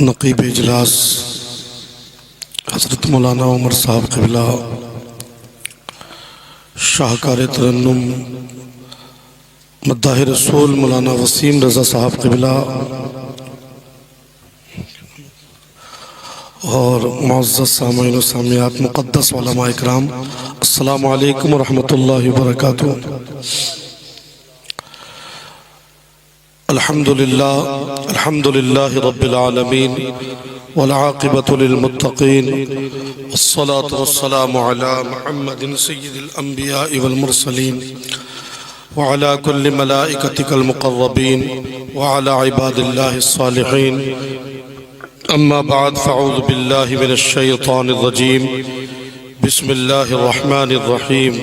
نقیب اجلاس حضرت مولانا عمر صاحب قبلہ، شاہکار ترنم مداح رسول مولانا وسیم رضا صاحب قبلہ اور معزز سامعین و سامعات مقدس علماء اکرام، السلام علیکم ورحمۃ اللہ وبرکاتہ۔ الحمد للہ رب العالمین والعاقبۃ للمتقین والصلاة والسلام علی محمد سید الانبیاء والمرسلین وعلى كل ملائکتک المقربین وعلى عباد اللہ الصالحین، اما بعد فاعوذ باللہ من الشیطان الرجیم، بسم اللہ الرحمن الرحیم۔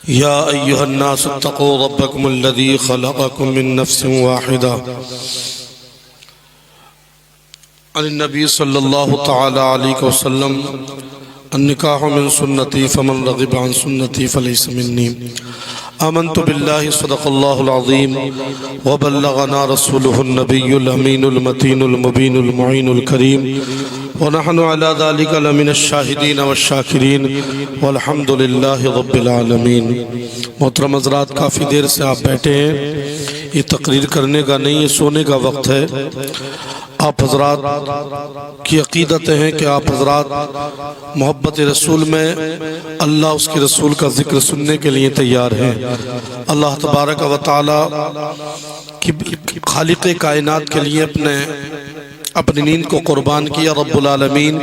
یا ایہا الناس اتقوا ربکم الذی خلقکم من نفس واحدہ۔ عن النبی صلی اللہ تعالی علیہ وسلم، النکاح من سنتی فمن رغب عن سنتی فلیس منی۔ آمنت باللہ صدق اللہ العظیم وبلغنا رسولہ النبی الامین المتین المبین المعین الکریم، ونحن على ذلك لمن الشاہدین والشاکرین والحمد للہ رب العالمین۔ محترم حضرات، کافی دیر سے آپ بیٹھے ہیں، یہ تقریر کرنے کا نہیں، یہ سونے کا وقت ہے۔ آپ حضرات کی عقیدتیں ہیں کہ آپ حضرات محبت رسول میں اللہ اس کے رسول کا ذکر سننے کے لیے تیار ہیں۔ اللہ تبارک و تعالی کی خالق کائنات کے لیے اپنی نیند کو قربان کیا، رب العالمین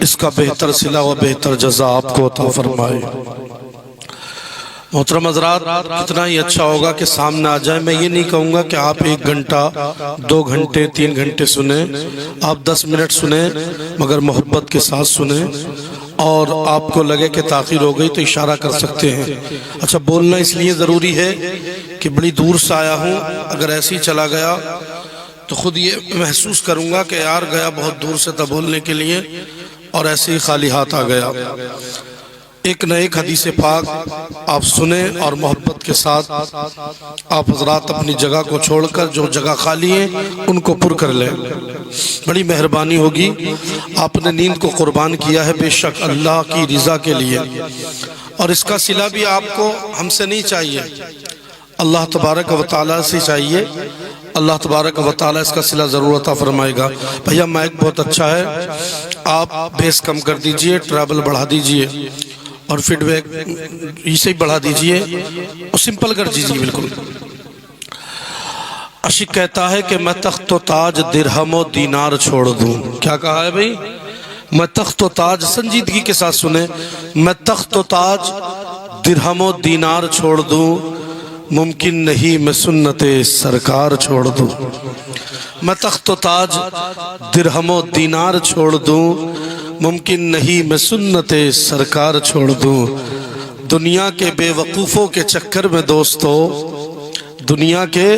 اس کا بہتر صلہ و بہتر جزا آپ کو عطا فرمائے۔ محترم حضرات، کتنا ہی اچھا ہوگا کہ سامنے آ جائے۔ میں یہ نہیں کہوں گا کہ آپ 1 گھنٹہ 2 گھنٹے 3 گھنٹے سنیں، آپ 10 منٹ سنیں، مگر محبت کے ساتھ سنیں، اور آپ کو لگے کہ تاخیر ہو گئی تو اشارہ کر سکتے ہیں۔ اچھا، بولنا اس لیے ضروری ہے کہ بڑی دور سے آیا ہوں، اگر ایسے ہی چلا گیا تو خود یہ محسوس کروں گا کہ یار گیا بہت دور سے تھا بولنے کے لیے اور ایسے ہی خالی ہاتھ آ گیا۔ ایک نہ ایک حدیث پاک آپ سنیں اور محبت کے ساتھ آپ حضرات اپنی جگہ کو چھوڑ کر جو جگہ خالی ہیں ان کو پر کر لیں، بڑی مہربانی ہوگی۔ آپ نے نیند کو قربان کیا ہے بے شک اللہ کی رضا کے لیے، اور اس کا صلہ بھی آپ کو ہم سے نہیں چاہیے، اللہ تبارک و تعالیٰ سے چاہیے۔ اللہ تبارک و تعالیٰ اس کا صلہ ضرور عطا فرمائے گا۔ بھیا مائک بہت اچھا ہے، آپ بیس کم کر دیجئے، ٹریبل بڑھا دیجئے، اور فیڈ بیک اسے ہی بڑھا دیجئے اور سمپل کر دیجئے بالکل۔ عاشق کہتا ہے کہ میں تخت و تاج درہم و دینار چھوڑ دوں۔ کیا کہا ہے بھئی؟ میں تخت و تاج، سنجیدگی کے ساتھ سنیں، میں تخت و تاج درہم و دینار چھوڑ دوں، ممکن نہیں میں سنت سرکار چھوڑ دوں۔ میں تخت و تاج درہم و دینار چھوڑ دوں، ممکن نہیں میں سنت سرکار چھوڑ دوں۔ دنیا کے بے وقوفوں کے چکر میں دوستو، دنیا کے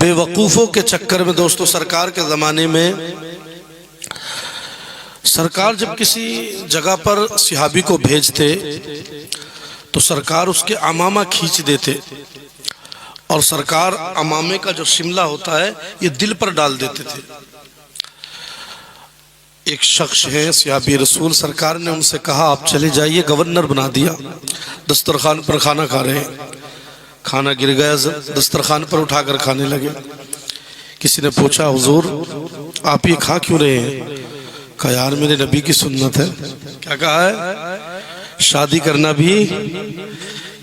بے وقوفوں کے چکر میں دوستو، سرکار کے زمانے میں سرکار جب کسی جگہ پر صحابی کو بھیجتے تو سرکار اس کے عمامہ کھینچ دیتے، اور سرکار عمامے کا جو شملہ ہوتا ہے یہ دل پر ڈال دیتے تھے۔ ایک شخص ہیں صحابی رسول، سرکار نے ان سے کہا آپ چلے جائیے، گورنر بنا دیا، دسترخوان پر کھانا کھا رہے ہیں، کھانا گر گیا دسترخوان پر، اٹھا کر کھانے لگے۔ کسی نے پوچھا حضور آپ یہ کھا کیوں رہے ہیں؟ کہا یار میرے نبی کی سنت ہے۔ کیا کہا ہے؟ شادی کرنا بھی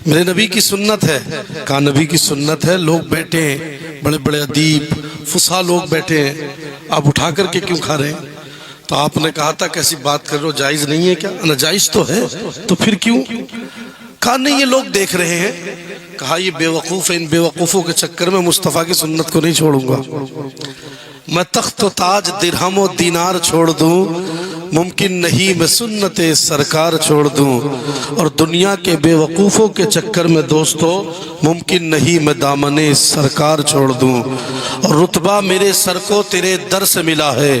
میرے نبی کی سنت ہے۔ کہا نبی کی سنت ہے، لوگ بیٹھے ہیں، بڑے بڑے ادیب فصحا لوگ بیٹھے ہیں، آپ اٹھا کر کے کیوں کھا رہے ہیں؟ تو آپ نے کہا تھا کیسی بات کر رہے ہو، جائز نہیں ہے کیا؟ ناجائز تو ہے، تو پھر کیوں؟ کہا نہیں یہ لوگ دیکھ رہے ہیں۔ کہا یہ بے وقوف ہے، ان بے وقوفوں کے چکر میں مصطفیٰ کی سنت کو نہیں چھوڑوں گا۔ میں تخت و تاج درہم و دینار چھوڑ دوں، ممکن نہیں میں سنت سرکار چھوڑ دوں، اور دنیا کے بے وقوفوں کے چکر میں دوستو ممکن نہیں میں دامن سرکار چھوڑ دوں، اور رتبہ میرے سر کو تیرے در سے ملا ہے،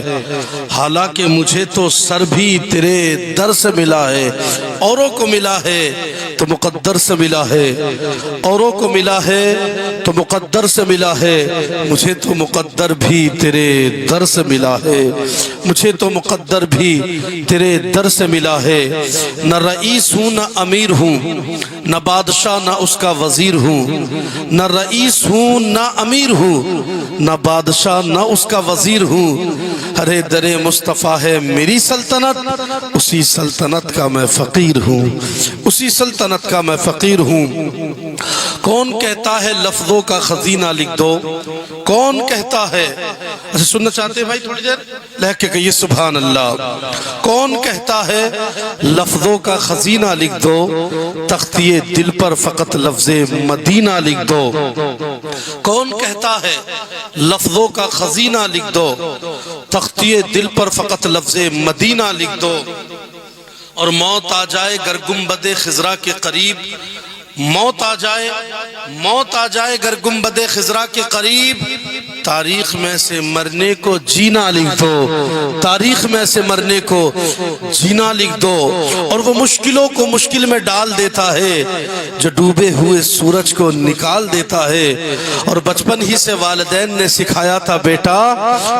حالانکہ مجھے تو سر بھی تیرے در سے ملا ہے، اوروں کو ملا ہے تو مقدر سے ملا ہے، اوروں کو ملا ہے تو مقدر سے ملا ہے، مجھے تو مقدر بھی تیرے در سے ملا ہے، مجھے تو مقدر بھی تیرے در سے ملا ہے، نہ رئیس ہوں نہ امیر ہوں، نہ بادشاہ نہ اس کا وزیر ہوں، نہ رئیس ہوں نہ امیر ہوں، نہ بادشاہ نہ اس کا وزیر ہوں، ہرے در مصطفیٰ ہے میری سلطنت، اسی سلطنت کا میں فقیر ہوں، اسی سلطنت کا میں فقیر ہوں۔ کون کہتا ہے لفظوں کا خزینہ لکھ دو، کون کہتا ہے، اچھا سننا چاہتے ہیں بھائی تھوڑی دیر لہک کے کہیے سبحان اللہ، کون کہتا ہے لفظوں کا خزینہ لکھ دو، تختی دل پر فقط لفظ مدینہ لکھ دو، کون کہتا ہے لفظوں کا خزینہ لکھ دو، تختی دل پر فقط لفظ مدینہ لکھ دو، اور موت آ جائے گر گنبد خضرا کے قریب، موت آ جائے گر گنبد خضرا کے قریب، تاریخ میں سے مرنے کو جینا لکھ دو، تاریخ میں سے مرنے کو جینا لکھ دو، اور وہ مشکلوں کو مشکل میں ڈال دیتا ہے جو ڈوبے ہوئے سورج کو نکال دیتا ہے، اور بچپن ہی سے والدین نے سکھایا تھا بیٹا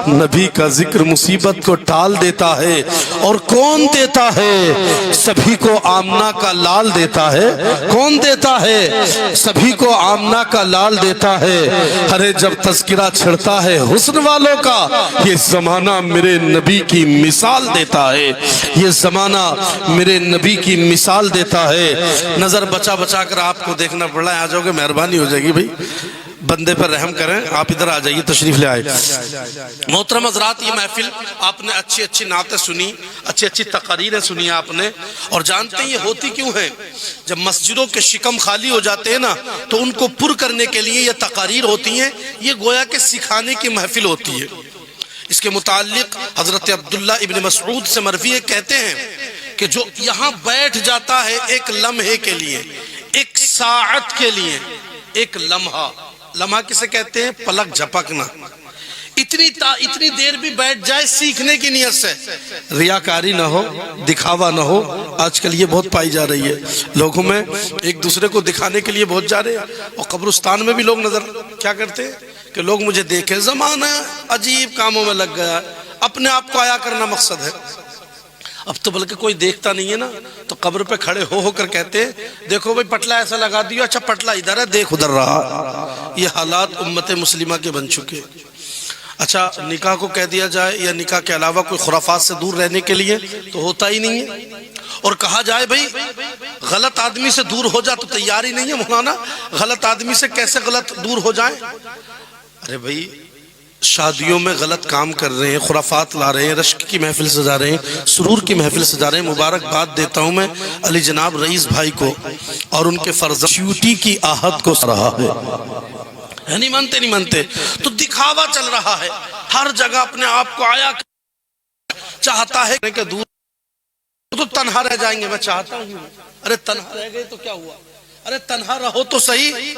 نبی کا ذکر مصیبت کو ٹال دیتا ہے، اور کون دیتا ہے سبھی کو آمنہ کا لال دیتا ہے، کون دیتا ہے سبھی کو آمنہ کا لال دیتا ہے، ہرے جب تذکرہ چھڑتا ہے حسن والوں کا، یہ زمانہ میرے نبی کی مثال دیتا ہے، یہ زمانہ میرے نبی کی مثال دیتا ہے۔ نظر بچا بچا کر آپ کو دیکھنا پڑ رہا ہے، آ جاؤ گے مہربانی ہو جائے گی بھائی، بندے پر رحم کریں، آپ ادھر آ جائیے تشریف لے آئے۔ محترم حضرات، یہ محفل آپ نے اچھی اچھی نعتیں سنی، اچھی اچھی تقاریریں سنی آپ نے، اور جانتے ہیں یہ ہوتی کیوں ہے؟ جب مسجدوں کے شکم خالی ہو جاتے ہیں نا تو ان کو پر کرنے کے لیے یہ تقاریر ہوتی ہیں، یہ گویا کہ سکھانے کی محفل ہوتی ہے۔ اس کے متعلق حضرت عبداللہ ابن مسعود سے مروی کہتے ہیں کہ جو یہاں بیٹھ جاتا ہے ایک لمحے کے لیے، ایک ساعت کے لیے، ایک لمحہ، لمحہ کسے کہتے ہیں؟ پلک جھپکنا، اتنی دیر بھی بیٹھ جائے سیکھنے کی نیت سے، ریاکاری نہ ہو، دکھاوا نہ ہو، آج کل یہ بہت پائی جا رہی ہے، لوگوں میں ایک دوسرے کو دکھانے کے لیے بہت جا رہے ہیں، اور قبرستان میں بھی لوگ نظر کیا کرتے ہیں کہ لوگ مجھے دیکھیں، زمانہ عجیب کاموں میں لگ گیا ہے، اپنے آپ کو آیا کرنا مقصد ہے۔ اب تو بلکہ کوئی دیکھتا نہیں ہے نا تو قبر پہ کھڑے ہو کر کہتے ہیں دیکھو بھائی پٹلا ایسا لگا دیا، اچھا پٹلا ادھر ہے دیکھ ادھر رہا۔ یہ حالات امت مسلمہ کے بن چکے۔ اچھا نکاح کو کہہ دیا جائے یا نکاح کے علاوہ کوئی خرافات سے دور رہنے کے لیے تو ہوتا ہی نہیں ہے، اور کہا جائے بھائی غلط آدمی سے دور ہو جا تو تیار ہی نہیں ہے مولانا، غلط آدمی سے کیسے غلط دور ہو جائیں؟ ارے بھائی شادیوں میں غلط کام کر رہے ہیں، خرافات لا رہے ہیں، رشک کی محفل سجا رہے ہیں، سرور کی محفل سجا رہے ہیں۔ مبارکباد دیتا ہوں میں علی جناب رئیس بھائی کو اور ان کے فرزند شیوٹی کی آہت کو رہا ہے، نہیں مانتے تو دکھاوا چل رہا ہے، ہر جگہ اپنے آپ کو آیا چاہتا ہے کہ دور تو تنہا رہ جائیں گے، میں چاہتا ہوں ارے تنہا رہ گئے تو کیا ہوا، ارے تنہا رہو تو صحیح،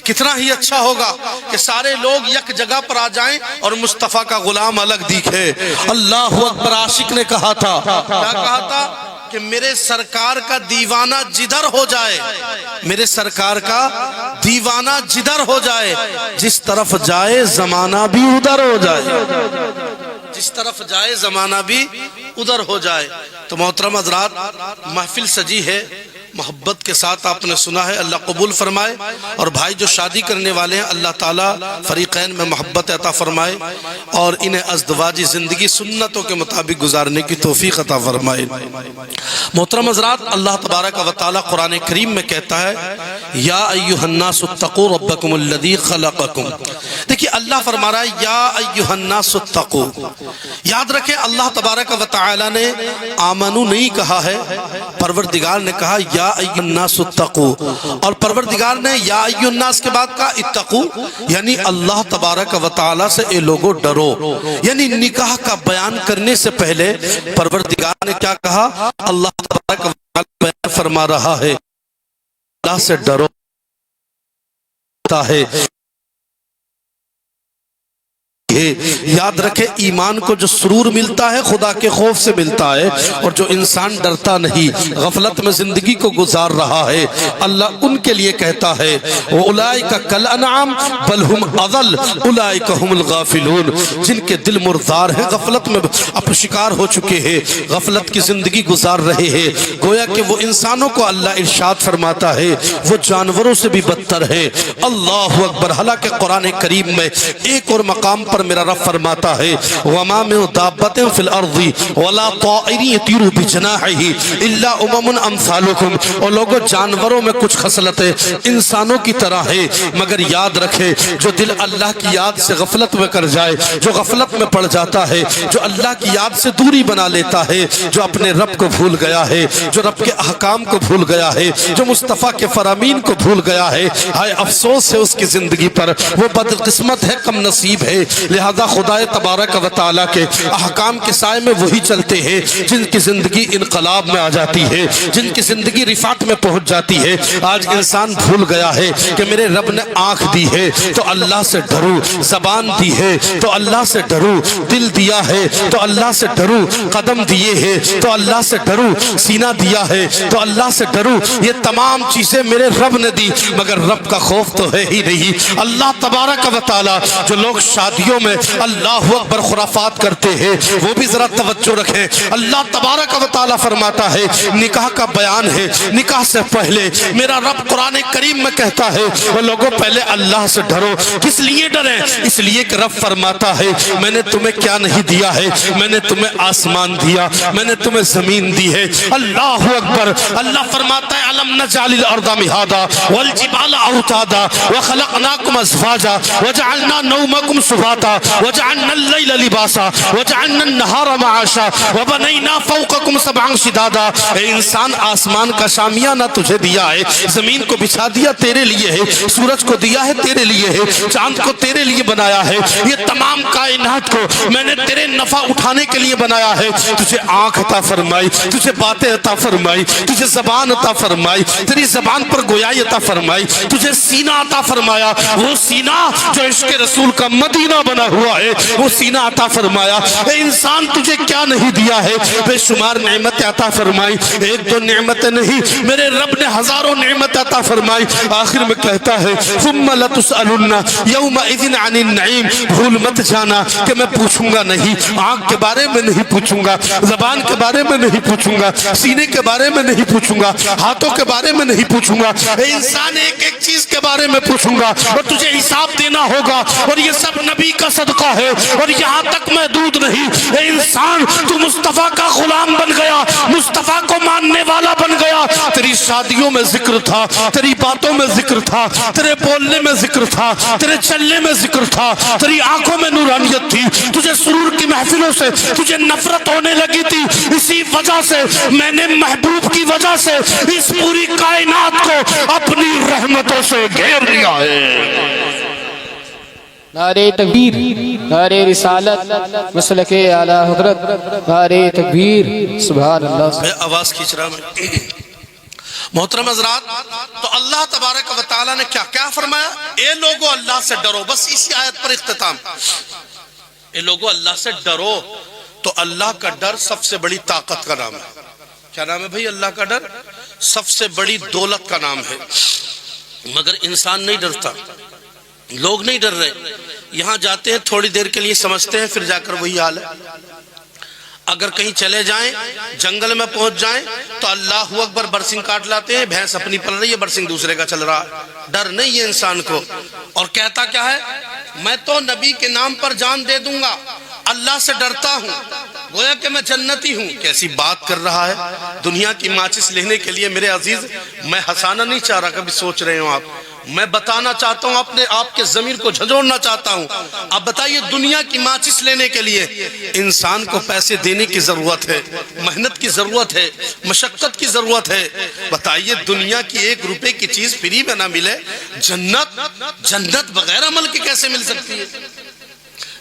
کتنا ہی اچھا ہوگا کہ سارے لوگ یک جگہ پر آ جائیں اور مصطفیٰ کا غلام الگ دکھے۔ اللہ اکبر، عاشق نے کہا تھا، کیا کہا تھا کہ میرے سرکار کا دیوانہ جدھر ہو جائے، میرے سرکار کا دیوانہ جدھر ہو جائے، جس طرف جائے زمانہ بھی ادھر ہو جائے، جس طرف جائے زمانہ بھی ادھر ہو جائے۔ تو محترم حضرات، محفل سجی ہے، محبت کے ساتھ آپ نے سنا ہے، اللہ قبول فرمائے، اور بھائی جو شادی کرنے والے ہیں اللہ تعالیٰ فریقین میں محبت عطا فرمائے اور انہیں ازدواجی زندگی سنتوں کے مطابق گزارنے کی توفیق عطا فرمائے۔ محترم حضرات، اللہ تبارک و تعالیٰ قرآن کریم میں کہتا ہے یا ایھا الناس اتقوا ربکم الذی خلقکم، دیکھیے اللہ فرما رہا ہے یا ایھا الناس اتقوا، یاد رکھیں اللہ تبارک و تعالیٰ نے آمنو نہیں کہا ہے، پروردگار نے کہا یا یا ایھا الناس اتقوا، اور پروردگار نے یا ایھا الناس کے بعد کہا اتقوا، یعنی اللہ تبارک و تعالی سے اے لوگو ڈرو۔ یعنی نکاح کا بیان کرنے سے پہلے پروردگار نے کیا کہا؟ اللہ تبارک و تعالی بیان فرما رہا ہے اللہ سے ڈرو ہے۔ یاد رکھے ایمان کو جو سرور ملتا ہے خدا کے خوف سے ملتا ہے، اور جو انسان ڈرتا نہیں غفلت میں زندگی کو گزار رہا ہے، اللہ ان کے لیے کہتا ہے اولئک کالانعام بل ہم اضل اولئک ہم الغافلون، جن کے دل مردار ہیں، غفلت میں اب شکار ہو چکے ہیں، غفلت کی زندگی گزار رہے ہیں، گویا کہ وہ انسانوں کو اللہ ارشاد فرماتا ہے وہ جانوروں سے بھی بدتر ہے۔ اللہ اکبر۔ حالانکہ قرآن کریم میں ایک اور مقام پر میرا رب فرماتا ہے وَمَا مِن دَابَّةٍ فِي الْأَرْضِ وَلَا طَائِرٍ يَطِيرُ بِجَنَاحِهِ إِلَّا أُمَمٌ أَمْثَالُكُمْ، اور لوگوں جانوروں میں کچھ خصلتیں انسانوں کی طرح ہے، مگر یاد رکھے جو دل اللہ کی یاد سے غفلت میں کر جائے، جو غفلت میں پڑ جاتا ہے، جو اللہ کی یاد سے دوری بنا لیتا ہے، جو اپنے رب کو بھول گیا ہے، جو رب کے احکام کو بھول گیا ہے، جو مصطفیٰ کے فرامین کو بھول گیا ہے، ہائے افسوس ہے اس کی زندگی پر، وہ بدقسمت ہے، کم نصیب ہے۔ لہذا خدا تبارک و تعالیٰ کے احکام کے سائے میں وہی چلتے ہیں جن کی زندگی انقلاب میں آ جاتی ہے، جن کی زندگی رفعت میں پہنچ جاتی ہے۔ آج انسان بھول گیا ہے کہ میرے رب نے آنکھ دی ہے تو اللہ سے ڈرو، زبان دی ہے تو اللہ سے ڈرو، دل دیا ہے تو اللہ سے ڈرو، قدم دیے ہیں تو اللہ سے ڈرو، سینہ دیا ہے تو اللہ سے ڈرو۔ یہ تمام چیزیں میرے رب نے دی، مگر رب کا خوف تو ہے ہی نہیں۔ اللہ تبارک و تعالیٰ جو لوگ شادیوں میں اللہ اکبر خرافات کرتے ہیں وہ بھی ذرا توجہ رکھیں۔ اللہ تبارک و تعالیٰ فرماتا ہے نکاح کا بیان ہے، نکاح سے پہلے میرا رب قرآن کریم میں کہتا ہے وہ لوگوں پہلے اللہ سے ڈرو۔ کس لیے ڈریں؟ اس لیے کہ رب فرماتا ہے میں نے تمہیں کیا نہیں دیا ہے، میں نے تمہیں آسمان دیا، میں نے تمہیں زمین دی ہے۔ اللہ اکبر۔ اللہ فرماتا ہے الم نجعل الارض مہادا والجبال اوتادا وخلقناکم ازواجا وجعلنا نومکم سباتا وجعلنا اللیل لباسا وجعلنا النہار معاشا وبنینا فوقکم سبعا شدادا۔ اے انسان آسمان کا شامیانہ تجھے دیا ہے، زمین کو بچھا دیا تیرے لیے ہے، سورج کو دیا ہے تیرے لیے ہے، چاند کو تیرے لیے بنایا ہے، یہ تمام کائنات کو میں نے تیرے نفع اٹھانے کے لیے بنایا ہے۔ تجھے آنکھ عطا فرمائی، تجھے باتیں عطا فرمائی، تجھے زبان عطا فرمائی، تیری زبان پر گویائی عطا فرمائی، تجھے سینہ عطا فرمایا، وہ سینہ جو عشق رسول کا مدینہ بنا ہوا ہے وہ سینہ عطا فرمایا۔ اے انسان تجھے کیا نہیں دیا ہے؟ بے شمار نعمت عطا فرمائی، ایک دو نعمتیں نہیں، میرے رب نے ہزاروں نعمت عطا فرمائی۔ آخر میں کہتا ہے ثم لتسألن یومئذ عن النعیم، بھول مت جانا کہ میں پوچھوں گا نہیں، آنکھ کے بارے میں نہیں پوچھوں گا، زبان کے بارے میں نہیں پوچھوں گا، سینے کے بارے میں نہیں پوچھوں گا، ہاتھوں کے بارے میں نہیں پوچھوں گا۔ اے انسان ایک ایک چیز کے بارے میں پوچھوں گا اور تجھے حساب دینا ہوگا، اور یہ سب نبی کا صدقہ ہے اور یہاں تک محدود نہیں۔ اے انسان تو مصطفیٰ کا غلام بن گیا، مصطفیٰ کو ماننے والا بن گیا، تیری شادیوں میں ذکر تھا، تیری باتوں میں ذکر تھا، تیرے بولنے میں ذکر تھا، تیرے چلنے میں ذکر تھا، تیری آنکھوں میں نورانیت تھی، تجھے سرور کی محفلوں سے تجھے نفرت ہونے لگی تھی، اسی وجہ سے میں نے محبوب کی وجہ سے اس پوری کائنات کو اپنی رحمتوں سے گھیر لیا ہے۔ نعرہ تکبیر، نعرہ رسالت، مسلک اعلیٰ حضرت، نعرہ تکبیر، سبحان اللہ۔ میں آواز کھینچ رہا میں۔ محترم حضرات، تو اللہ تبارک و تعالیٰ نے کیا فرمایا؟ اے لوگو اللہ سے ڈرو، بس اسی آیت پر اختتام۔ اے لوگو اللہ سے ڈرو، تو اللہ کا ڈر سب سے بڑی طاقت کا نام ہے۔ کیا نام ہے بھائی؟ اللہ کا ڈر سب سے بڑی دولت کا نام ہے، مگر انسان نہیں ڈرتا، لوگ نہیں ڈر رہے۔ یہاں جاتے ہیں تھوڑی دیر کے لیے سمجھتے ہیں، پھر جا کر وہی حال ہے۔ اگر کہیں چلے جائیں، جنگل میں پہنچ جائیں تو اللہ اکبر برسنگ کاٹ لاتے ہیں، بھینس اپنی پل رہی ہے، برسنگ دوسرے کا چل رہا ہے۔ ڈر نہیں ہے انسان کو، اور کہتا کیا ہے؟ میں تو نبی کے نام پر جان دے دوں گا، اللہ سے ڈرتا ہوں، گویا کہ میں جنتی ہوں۔ کیسی بات کر رہا ہے؟ دنیا کی ماچس لینے کے لیے میرے عزیز، میں ہنسانا نہیں چاہ رہا، کبھی سوچ رہے ہوں آپ، میں بتانا چاہتا ہوں، اپنے آپ کے ضمیر کو جھنجھوڑنا چاہتا ہوں. اب بتائیے، دنیا کی ماچس لینے کے لیے انسان کو پیسے دینے کی ضرورت ہے، محنت کی ضرورت ہے، مشقت کی ضرورت ہے. بتائیے، دنیا کی 1 روپے کی چیز فری میں نہ ملے، جنت بغیر عمل کے کیسے مل سکتی ہے؟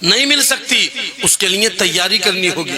نہیں مل سکتی. اس کے لیے تیاری کرنی ہوگی،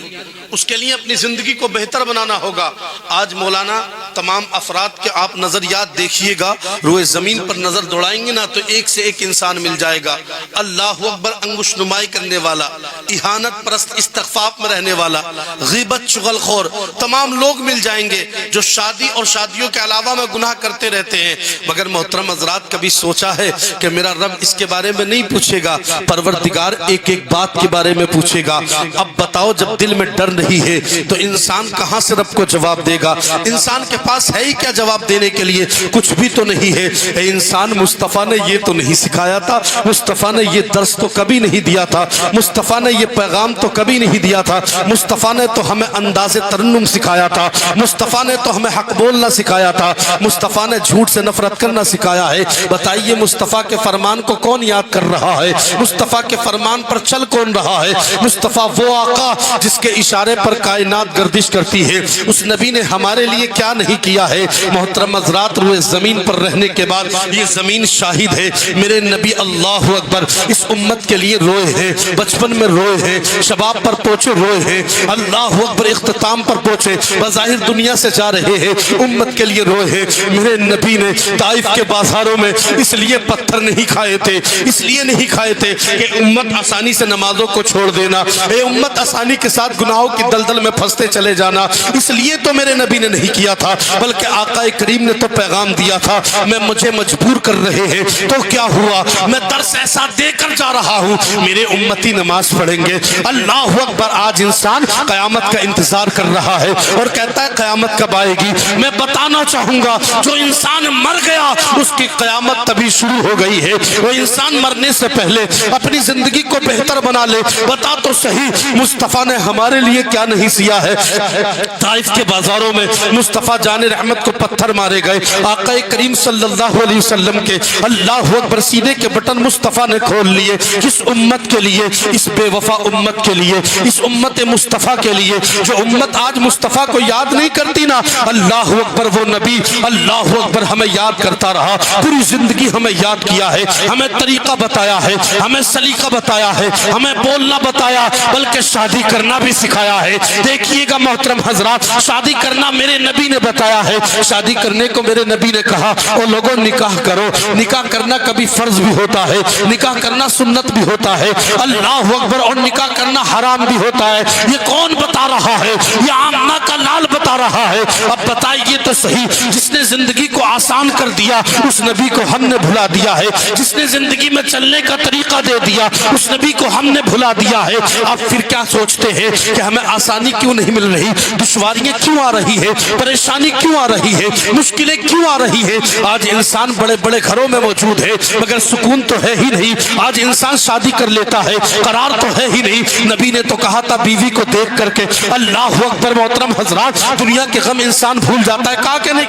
اس کے لیے اپنی زندگی کو بہتر بنانا ہوگا. آج مولانا تمام افراد کے آپ نظریات دیکھیے گا، روئے زمین پر نظر دوڑائیں گے نا تو ایک سے ایک انسان مل جائے گا. اللہ اکبر، انگوش نمائی کرنے والا، اہانت پرست، استخفاف میں رہنے والا، غیبت، چغل خور، تمام لوگ مل جائیں گے جو شادی اور شادیوں کے علاوہ میں گناہ کرتے رہتے ہیں. مگر محترم حضرات، کبھی سوچا ہے کہ میرا رب اس کے بارے میں نہیں پوچھے گا؟ پروردگار ایک ایک بات کے بارے میں پوچھے گا. اب بتاؤ، جب دل میں ڈر نہیں ہے تو انسان کہاں سے رب کو جواب دے گا؟ انسان کے پاس ہے ہی کیا جواب دینے کے لیے؟ کچھ بھی تو نہیں ہے. اے انسان، مصطفیٰ نے یہ تو نہیں سکھایا تھا، مصطفیٰ نے یہ درس تو کبھی نہیں دیا تھا، مصطفیٰ نے یہ پیغام تو کبھی نہیں دیا تھا، مصطفیٰ نے تو ہمیں انداز ترنم سکھایا تھا، مصطفیٰ نے تو ہمیں حق بولنا سکھایا تھا، مصطفیٰ نے جھوٹ سے نفرت کرنا سکھایا ہے. بتائیے، مصطفیٰ کے فرمان کو کون یاد کر رہا ہے؟ مصطفیٰ کے فرمان پر چل کون رہا ہے؟ مصطفیٰ وہ آقا جس کے اشارے پر کائنات گردش کرتی ہے. اس نبی نے ہمارے لیے کیا نہیں کیا ہے؟ محترم حضرات، روئے زمین پر رہنے کے بعد یہ زمین شاہد ہے. میرے نبی اللہ اکبر اس امت کے لیے روئے ہیں، بچپن میں روئے ہیں، شباب پر پہنچے روئے ہیں، اللہ اکبر اختتام پر پہنچے بظاہر دنیا سے جا رہے ہیں، امت کے لیے روئے ہیں. میرے نبی نے طائف کے بازاروں میں اس لیے پتھر نہیں کھائے تھے، اس لیے نہیں کھائے تھے کہ امت آسانی سے نمازوں کو چھوڑ دینا، اے امت آسانی کے ساتھ گناہوں کی دلدل میں پھنستے چلے جانا. اس لیے تو میرے نبی نے نہیں کیا تھا، بلکہ آقا کریم نے تو پیغام دیا تھا، مجھے مجبور کر رہے ہیں تو کیا ہوا؟ میں درس ایسا دے کر جا رہا ہوں، میرے امتی نماز پڑھیں گے. اللہ اکبر. آج انسان قیامت کا انتظار کر رہا ہے اور کہتا ہے قیامت کب آئے گی؟ میں بتانا چاہوں گا، جو انسان مر گیا اس کی قیامت تبھی شروع ہو گئی ہے. وہ انسان مرنے سے پہلے اپنی زندگی کو بہتر بنا لے. بتا تو صحیح، مصطفیٰ نے ہمارے لیے کیا نہیں سیا ہے؟ طائف کے بازاروں میں مصطفیٰ جان رحمت کو پتھر مارے گئے. آقا کریم صلی اللہ علیہ وسلم کے اللہ اکبر سینے کے بٹن مصطفیٰ نے کھول لیے. کس امت کے لیے؟ اس بے وفا امت کے لیے، اس امت مصطفیٰ کے لیے. جو امت آج مصطفیٰ کو یاد نہیں کرتی نا، اللہ اکبر وہ نبی اللہ اکبر ہمیں یاد کرتا رہا، پوری زندگی ہمیں یاد کیا ہے، ہمیں طریقہ بتایا ہے، ہمیں سلیقہ بتایا ہے، ہمیں بولنا بتایا، بلکہ شادی کرنا بھی سکھایا ہے. دیکھیے گا محترم حضرات، شادی کرنا میرے نبی نے بتایا ہے. شادی کرنے کو میرے نبی نے کہا، اور لوگوں نکاح کرو. نکاح کرنا کبھی فرض بھی ہوتا ہے، نکاح کرنا سنت بھی ہوتا ہے، اللہ اکبر، اور نکاح کرنا حرام بھی ہوتا ہے. یہ کون بتا رہا ہے؟ یہ آمنہ کا لال بتا رہا ہے. اب بتائیے تو صحیح، جس نے زندگی کو آسان کر دیا اس نبی کو ہم نے بھلا دیا ہے. جس نے زندگی میں چلنے کا طریقہ دے دیا اس نبی کو ہم نے بھلا دیا ہے. اب پھر کیا سوچتے ہیں کہ ہمیں آسانی کیوں نہیں مل رہی؟ دشواریاں کیوں آ رہی ہے؟ پریشانی کیوں آ رہی ہے؟ مشکلیں کیوں آ رہی ہے؟ آج انسان بڑے بڑے گھروں میں موجود ہے مگر سکون تو ہے ہی نہیں. آج انسان شادی کر لیتا ہے، قرار تو ہے ہی نہیں. نبی نے تو کہا تھا بیوی کو دیکھ کر کے، اللہ اکبر. محترم حضرات، دنیا کے غم انسان بھول جاتا ہے. کہا کہ نہیں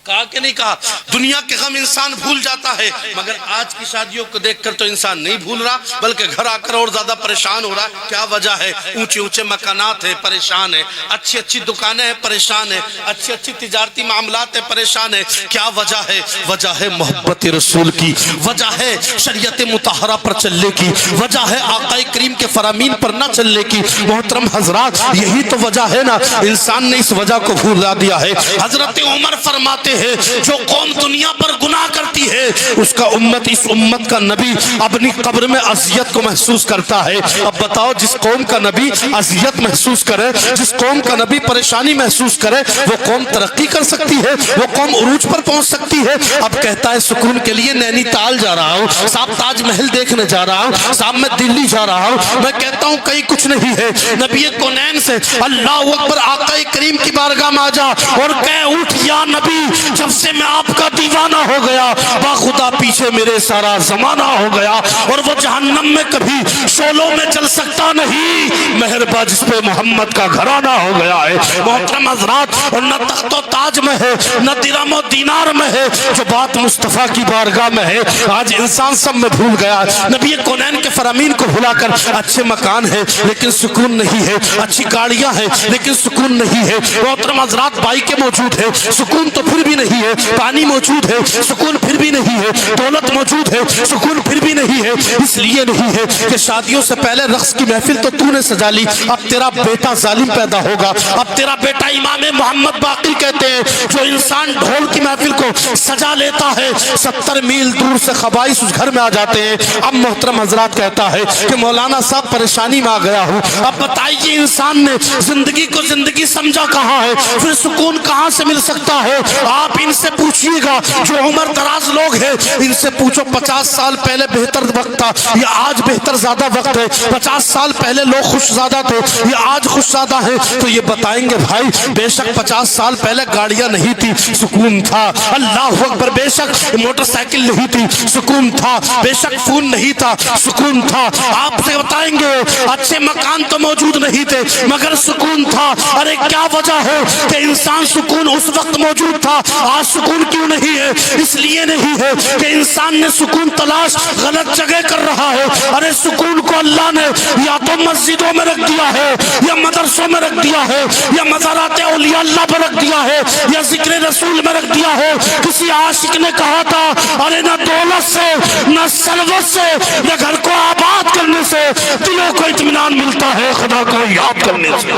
کہا کہ نہیں کہا؟ دنیا کے غم انسان بھول جاتا ہے، مگر آج کی شادیوں کو دیکھ کر تو انسان نہیں بھول رہا، بلکہ گھر آ کر اور زیادہ پریشان ہو رہا ہے. کیا وجہ ہے؟ اونچے اونچے مکانات ہیں، پریشان ہے. اچھی اچھی دکانیں ہیں، پریشان ہے. اچھی اچھی تجارتی معاملات ہیں، پریشان ہے. کیا وجہ ہے؟ وجہ ہے محبت رسول کی، وجہ ہے شریعت مطہرہ پر چلنے کی، وجہ ہے آقا کریم کے فرامین پر نہ چلنے کی. محترم حضرات، یہی تو وجہ ہے نا. انسان نے اس وجہ کو بھولا دیا ہے. حضرت عمر فرماتے ہیں، جو قوم دنیا پر گناہ کرتی ہے اس کا امت، اس امت کا نبی اپنی قبر میں اذیت کو محسوس کرتا ہے. اب بتاؤ، جس قوم کا نبی اذیت محسوس کرے، جس قوم کا نبی پریشانی محسوس کرے، وہ قوم ترقی کر سکتی ہے؟ وہ قوم عروج پر پہنچ سکتی ہے؟ اب کہتا ہے سکون کے لیے نینی تال جا رہا ہوں صاحب، تاج محل دیکھنے جا رہا ہوں صاحب، میں دلی جا رہا ہوں. میں کہتا ہوں کہیں کچھ نہیں ہے. نبی کونین سے اللہ اکبر آقا کریم کی بارگاہ میں آ جا اور کہہ، اٹھ یا نبی، جب سے میں آپ کا دیوانہ ہو گیا باخدا پیچھے میرے سارا زمانہ ہو گیا، اور وہ جہنم میں کبھی شعلوں میں چل سکتا نہیں، مہربا جس پہ محمد کا گھرانہ ہو گیا ہے۔ محترم حضرات، اور نہ تخت و تاج میں ہے نہ درہم و دینار میں ہے، جو بات مصطفیٰ کی بارگاہ میں ہے آج انسان سب میں بھول گیا۔ نبی کونین کے فرامین کو بھلا کر اچھے مکان ہے لیکن سکون نہیں ہے، اچھی گاڑیاں ہیں لیکن سکون نہیں ہے۔ محترم حضرات، بائکیں موجود ہے سکون تو پھر بھی نہیں ہے، پانی موجود ہے سکون پھر بھی نہیں ہے، دولت موجود ہے سکون پھر بھی نہیں ہے۔ اس لیے نہیں ہے کہ شادیوں سے پہلے رقص کی محفل تو تو نے سجا لی، اب تیرا بیٹا ظالم پیدا ہوگا، اب تیرا بیٹا امام محمد باقر کہتے ہیں جو انسان ڈھول کی محفل کو سجا لیتا ہے 70 میل دور سے خبائث اس گھر میں آ جاتے ہیں۔ اب محترم حضرات کہتا ہے کہ مولانا صاحب پریشانی میں آ گیا ہوں، اب بتائیے انسان نے زندگی کو زندگی سمجھا کہاں ہے، پھر سکون کہاں سے مل سکتا ہے؟ آپ ان سے پوچھئے گا جو عمر دراز لوگ ہیں، ان سے پوچھو 50 سال پہلے بہتر وقت تھا یا آج بہتر زیادہ وقت ہے؟ 50 سال پہلے لوگ خوش زیادہ تھے یا آج خوش زیادہ ہیں؟ تو یہ بتائیں گے بھائی بے شک 50 سال پہلے گاڑیاں نہیں تھی سکون تھا، اللہ اکبر، بے شک موٹر سائیکل نہیں تھی سکون تھا، بے شک فون نہیں تھا سکون تھا۔ آپ سے بتائیں گے اچھے مکان تو موجود نہیں تھے مگر سکون تھا۔ ارے کیا وجہ ہے کہ انسان سکون اس وقت موجود تھا آج سکون کیوں نہیں ہے؟ اس لیے نہیں ہے کہ انسان نے سکون تلاش غلط جگہ کر رہا ہے۔ ارے سکون کو اللہ نے یا تو مسجدوں میں رکھ دیا ہے یا مدرسوں میں رکھ دیا ہے یا مزارات اولیاء اللہ پر رکھ دیا ہے یا ذکر رسول میں رکھ دیا ہے۔ کسی عاشق نے کہا تھا ارے نہ دولت سے نہ ثروت سے نہ گھر کو آباد کرنے سے دلوں کو اطمینان ملتا ہے خدا کو یاد کرنے سے۔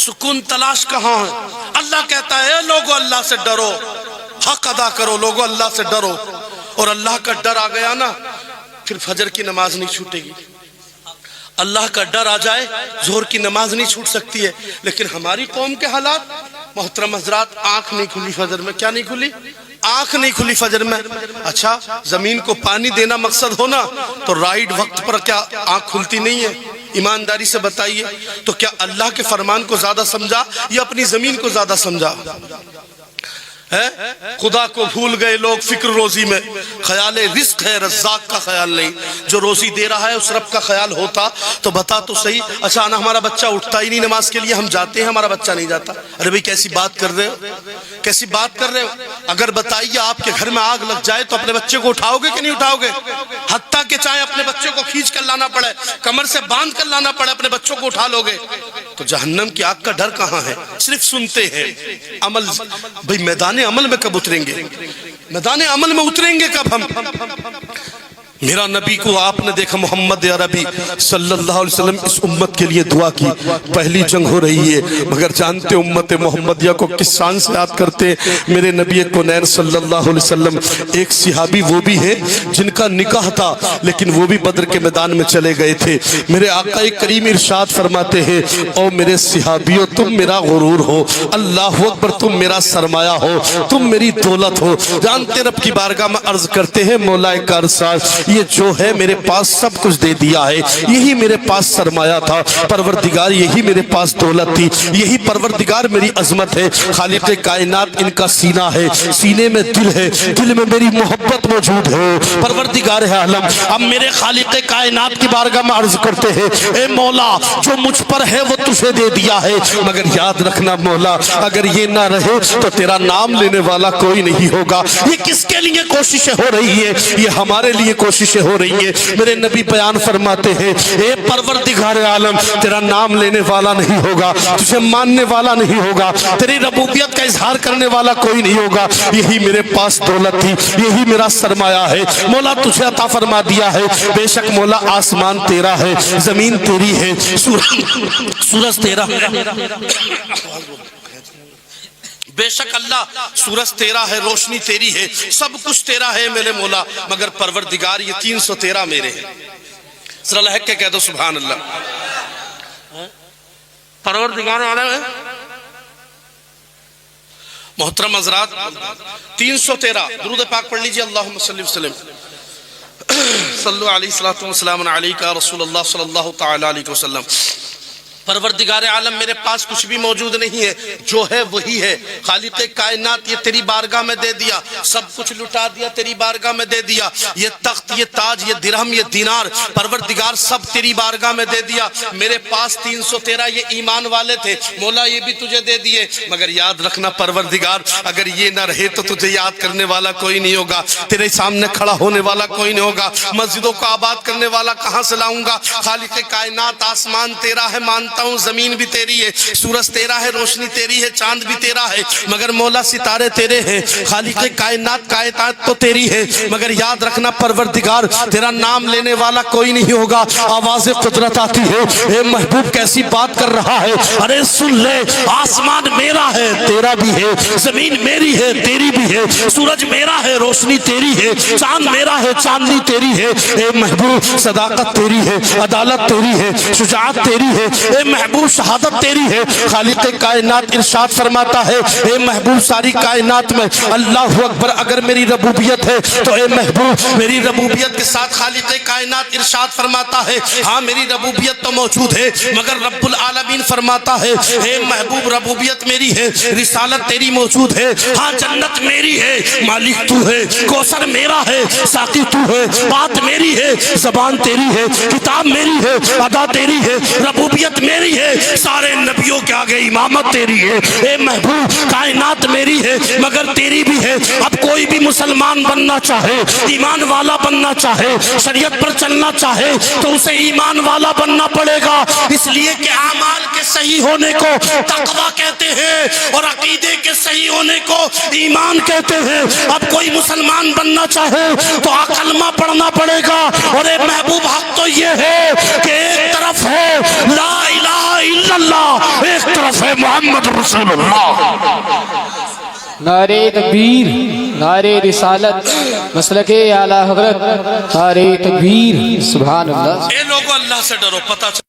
سکون تلاش کہاں ہے؟ اللہ کہتا ہے اے لوگو اللہ سے ڈرو، حق ادا کرو، لوگو اللہ سے ڈرو، اور اللہ کا ڈر آ گیا نا پھر فجر کی نماز نہیں چھوٹے گی۔ اللہ کا ڈر آ جائے ظہر کی نماز نہیں چھوٹ سکتی ہے۔ لیکن ہماری قوم کے حالات، محترم حضرات، آنکھ نہیں کھلی فجر میں۔ کیا نہیں کھلی؟ آنکھ نہیں کھلی فجر میں۔ اچھا زمین کو پانی دینا مقصد ہونا تو رائٹ وقت پر کیا آنکھ کھلتی نہیں ہے؟ ایمانداری سے بتائیے تو کیا اللہ کے فرمان کو زیادہ سمجھا یا اپنی زمین کو زیادہ سمجھا؟ خدا کو بھول گئے لوگ فکر روزی میں، خیال رزق ہے رزاق کا خیال نہیں۔ جو روزی دے رہا ہے اس رب کا خیال ہوتا تو بتا تو صحیح۔ اچھا نا ہمارا بچہ اٹھتا ہی نہیں نماز کے لیے، ہم جاتے ہیں ہمارا بچہ نہیں جاتا۔ ارے بھئی کیسی بات کر رہے ہو، کیسی بات کر رہے ہو؟ اگر بتائیے آپ کے گھر میں آگ لگ جائے تو اپنے بچے کو اٹھاؤ گے کہ نہیں اٹھاؤ گے؟ حتیٰ کہ چاہے اپنے بچے کو کھینچ کر لانا پڑے، کمر سے باندھ کر لانا پڑے، اپنے بچوں کو اٹھا لو گے؟ تو جہنم کی آگ کا ڈر کہاں ہے؟ صرف سنتے ہیں۔ عمل بھئی میدان عمل میں کب اتریں گے؟ میدان عمل میں اتریں گے کب ہم؟ میرا نبی کو آپ نے دیکھا محمد عربی صلی اللہ علیہ وسلم اس امت کے لیے دعا کی۔ پہلی جنگ ہو رہی ہے مگر جانتے امت محمدیہ کو کس شان سے یاد کرتے؟ میرے نبی کونین صلی اللہ علیہ وسلم ایک صحابی وہ بھی ہے جن کا نکاح تھا لیکن وہ بھی بدر کے میدان میں چلے گئے تھے۔ میرے آقا کریم ارشاد فرماتے ہیں او میرے صحابیوں تم میرا غرور ہو، اللہ اکبر، تم میرا سرمایہ ہو، تم میری دولت ہو۔ جانتے رب کی بارگاہ میں عرض کرتے ہیں مولا کارساز یہ جو ہے میرے پاس سب کچھ دے دیا ہے، یہی میرے پاس سرمایہ تھا پروردگار، یہی میرے پاس دولت تھی، یہی پروردگار میری عظمت ہے۔ خالق کائنات ان کا سینہ ہے، سینے میں دل ہے، دل میں میری محبت موجود ہے، پروردگار عالم۔ اب میرے خالق کائنات کی بارگاہ میں عرض کرتے ہیں اے مولا جو مجھ پر ہے وہ تجھے دے دیا ہے، مگر یاد رکھنا مولا اگر یہ نہ رہے تو تیرا نام لینے والا کوئی نہیں ہوگا۔ یہ کس کے لیے کوششیں ہو رہی ہے؟ یہ ہمارے لیے کوششیں ہو رہی ہے۔ میرے نبی بیان فرماتے ہیں اے پروردگار عالم تیرا نام لینے والا نہیں ہوگا، تجھے ماننے والا نہیں ہوگا، تیری ربوبیت کا اظہار کرنے والا کوئی نہیں ہوگا، یہی میرے پاس دولت تھی، یہی میرا سرمایہ ہے۔ مولا تجھے عطا فرما دیا ہے، بے شک مولا آسمان تیرا ہے، زمین تیری ہے، سورج تیرا، بے شک اللہ سورج تیرا ہے، روشنی تیری ہے، سب کچھ تیرا ہے میرے مولا، مگر پروردگار یہ 313 میرے ہیں۔ ذرا لہک کے کہہ دو سبحان اللہ۔ پروردگار عالم ہے محترم حضرات 313 درود پاک پڑھ لیجئے اللہم صلی وسلم صلو علیہ الصلوۃ والسلام علیکہ رسول اللہ صلی اللہ تعالی علیہ وسلم۔ پروردگار عالم میرے پاس کچھ بھی موجود نہیں ہے، جو ہے وہی ہے۔ خالق کائنات یہ تیری بارگاہ میں دے دیا، سب کچھ لٹا دیا تیری بارگاہ میں دے دیا، یہ تخت، یہ تاج، یہ درہم، یہ دینار، پروردگار سب تیری بارگاہ میں دے دیا۔ میرے پاس 313 یہ ایمان والے تھے، مولا یہ بھی تجھے دے دیے، مگر یاد رکھنا پروردگار اگر یہ نہ رہے تو تجھے یاد کرنے والا کوئی نہیں ہوگا، تیرے سامنے کھڑا ہونے والا کوئی نہیں ہوگا، مسجدوں کو آباد کرنے والا کہاں سے لاؤں گا؟ خالق کائنات آسمان تیرا ہے مانتا ہوں، زمین بھی تیری ہے، سورج تیرا ہے، روشنی تیری ہے، چاند بھی تیرا ہے، مگر مولا ستارے تیرے ہیں۔ خالق کائنات تو تیری ہے، مگر یاد رکھنا پروردگار تیرا نام لینے والا کوئی نہیں ہوگا۔ آواز قدرت آتی ہے، اے محبوب کیسی بات کر رہا ہے، ارے سن لے، آسمان میرا ہے تیرا بھی ہے، زمین میری ہے تیری بھی ہے، سورج میرا ہے روشنی تیری ہے، چاند میرا ہے چاندنی تیری ہے۔ اے محبوب صداقت تیری ہے، عدالت تیری ہے، شجاعت تیری ہے، اے محبوب شہادت تیری ہے۔ خالق کائنات ارشاد فرماتا ہے، اے محبوب ساری کائنات میں اللہ اکبر اگر میری ربوبیت ہے تو اے محبوب میری ربوبیت کے ساتھ خالق کائنات ارشاد فرماتا ہے، ہاں میری ربوبیت تو موجود ہے، مگر رب العالمین فرماتا ہے، اے محبوب ربوبیت میری ہے، رسالت تیری موجود ہے، ہاں جنت میری ہے، مالک تو ہے، کوثر میرا ہے، ساقی تو ہے، بات میری ہے، زبان تیری ہے، کتاب میری ہے، ادا تیری ہے، ربوبیت میری ہے، سارے نبیوں کے آگے امامت تیری ہے۔ اے محبوب کائنات میری ہے مگر تیری بھی ہے۔ اب کوئی بھی مسلمان بننا چاہے، ایمان والا بننا چاہے، شریعت پر چلنا چاہے تو اسے ایمان والا بننا پڑے گا، اس لیے کہ اعمال کے صحیح ہونے کو تقویٰ کہتے ہیں اور عقیدے کے صحیح ہونے کو ایمان کہتے ہیں۔ اب کوئی مسلمان بننا چاہے تو کلمہ پڑھنا پڑے گا، اور اے محبوب حق تو یہ ہے کہ ایک طرف ہے لا الہ الا اللہ، ایک طرف ہے محمد رسول اللہ۔ نعرہ تکبیر، نعرہ رسالت، مسلک اعلیٰ حضرت، نعرہ تکبیر، سبحان اللہ۔ اے لوگوں اللہ سے ڈرو، پتہ چلو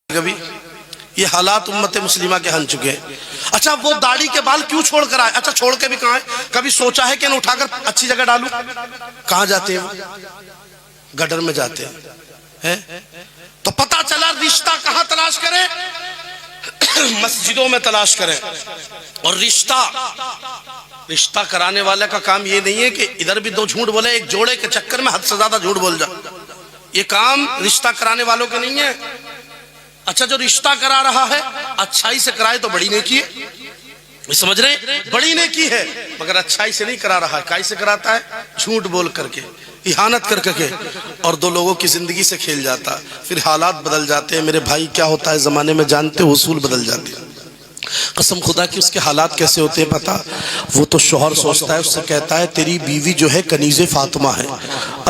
کبھی یہ حالات امت مسلمہ کے ہن چکے ہیں۔ اچھا وہ داڑھی کے بال کیوں چھوڑ کر آئے؟ اچھا چھوڑ کے بھی کہاں ہے؟ کبھی سوچا ہے کہ انہیں اٹھا کر اچھی جگہ ڈالوں؟ کہاں جاتے ہیں؟ گڈر میں جاتے ہیں۔ تو پتہ چلا رشتہ کہاں تلاش کریں؟ مسجدوں میں تلاش کریں۔ اور رشتہ کرانے والے کا کام یہ نہیں ہے کہ ادھر بھی دو جھوٹ بولے، ایک جوڑے کے چکر میں حد سے زیادہ جھوٹ بول جا، یہ کام رشتہ کرانے والوں کے نہیں ہے۔ اچھا جو رشتہ کرا رہا ہے اچھائی سے کرائے تو بڑی نیکی ہے، سمجھ رہے ہیں؟ بڑی نیکی ہے، مگر اچھائی سے نہیں کرا رہا ہے۔ کائی سے کراتا ہے؟ جھوٹ بول کر کے، احانت کر کے، اور دو لوگوں کی زندگی سے کھیل جاتا، پھر حالات بدل جاتے ہیں۔ میرے بھائی کیا ہوتا ہے زمانے میں جانتے، اصول بدل جاتے ہیں۔ قسم خدا کی اس کے حالات کیسے ہوتے ہیں پتا؟ وہ تو شوہر سوچتا ہے، اس سے کہتا ہے تیری بیوی جو ہے کنیز فاطمہ ہے،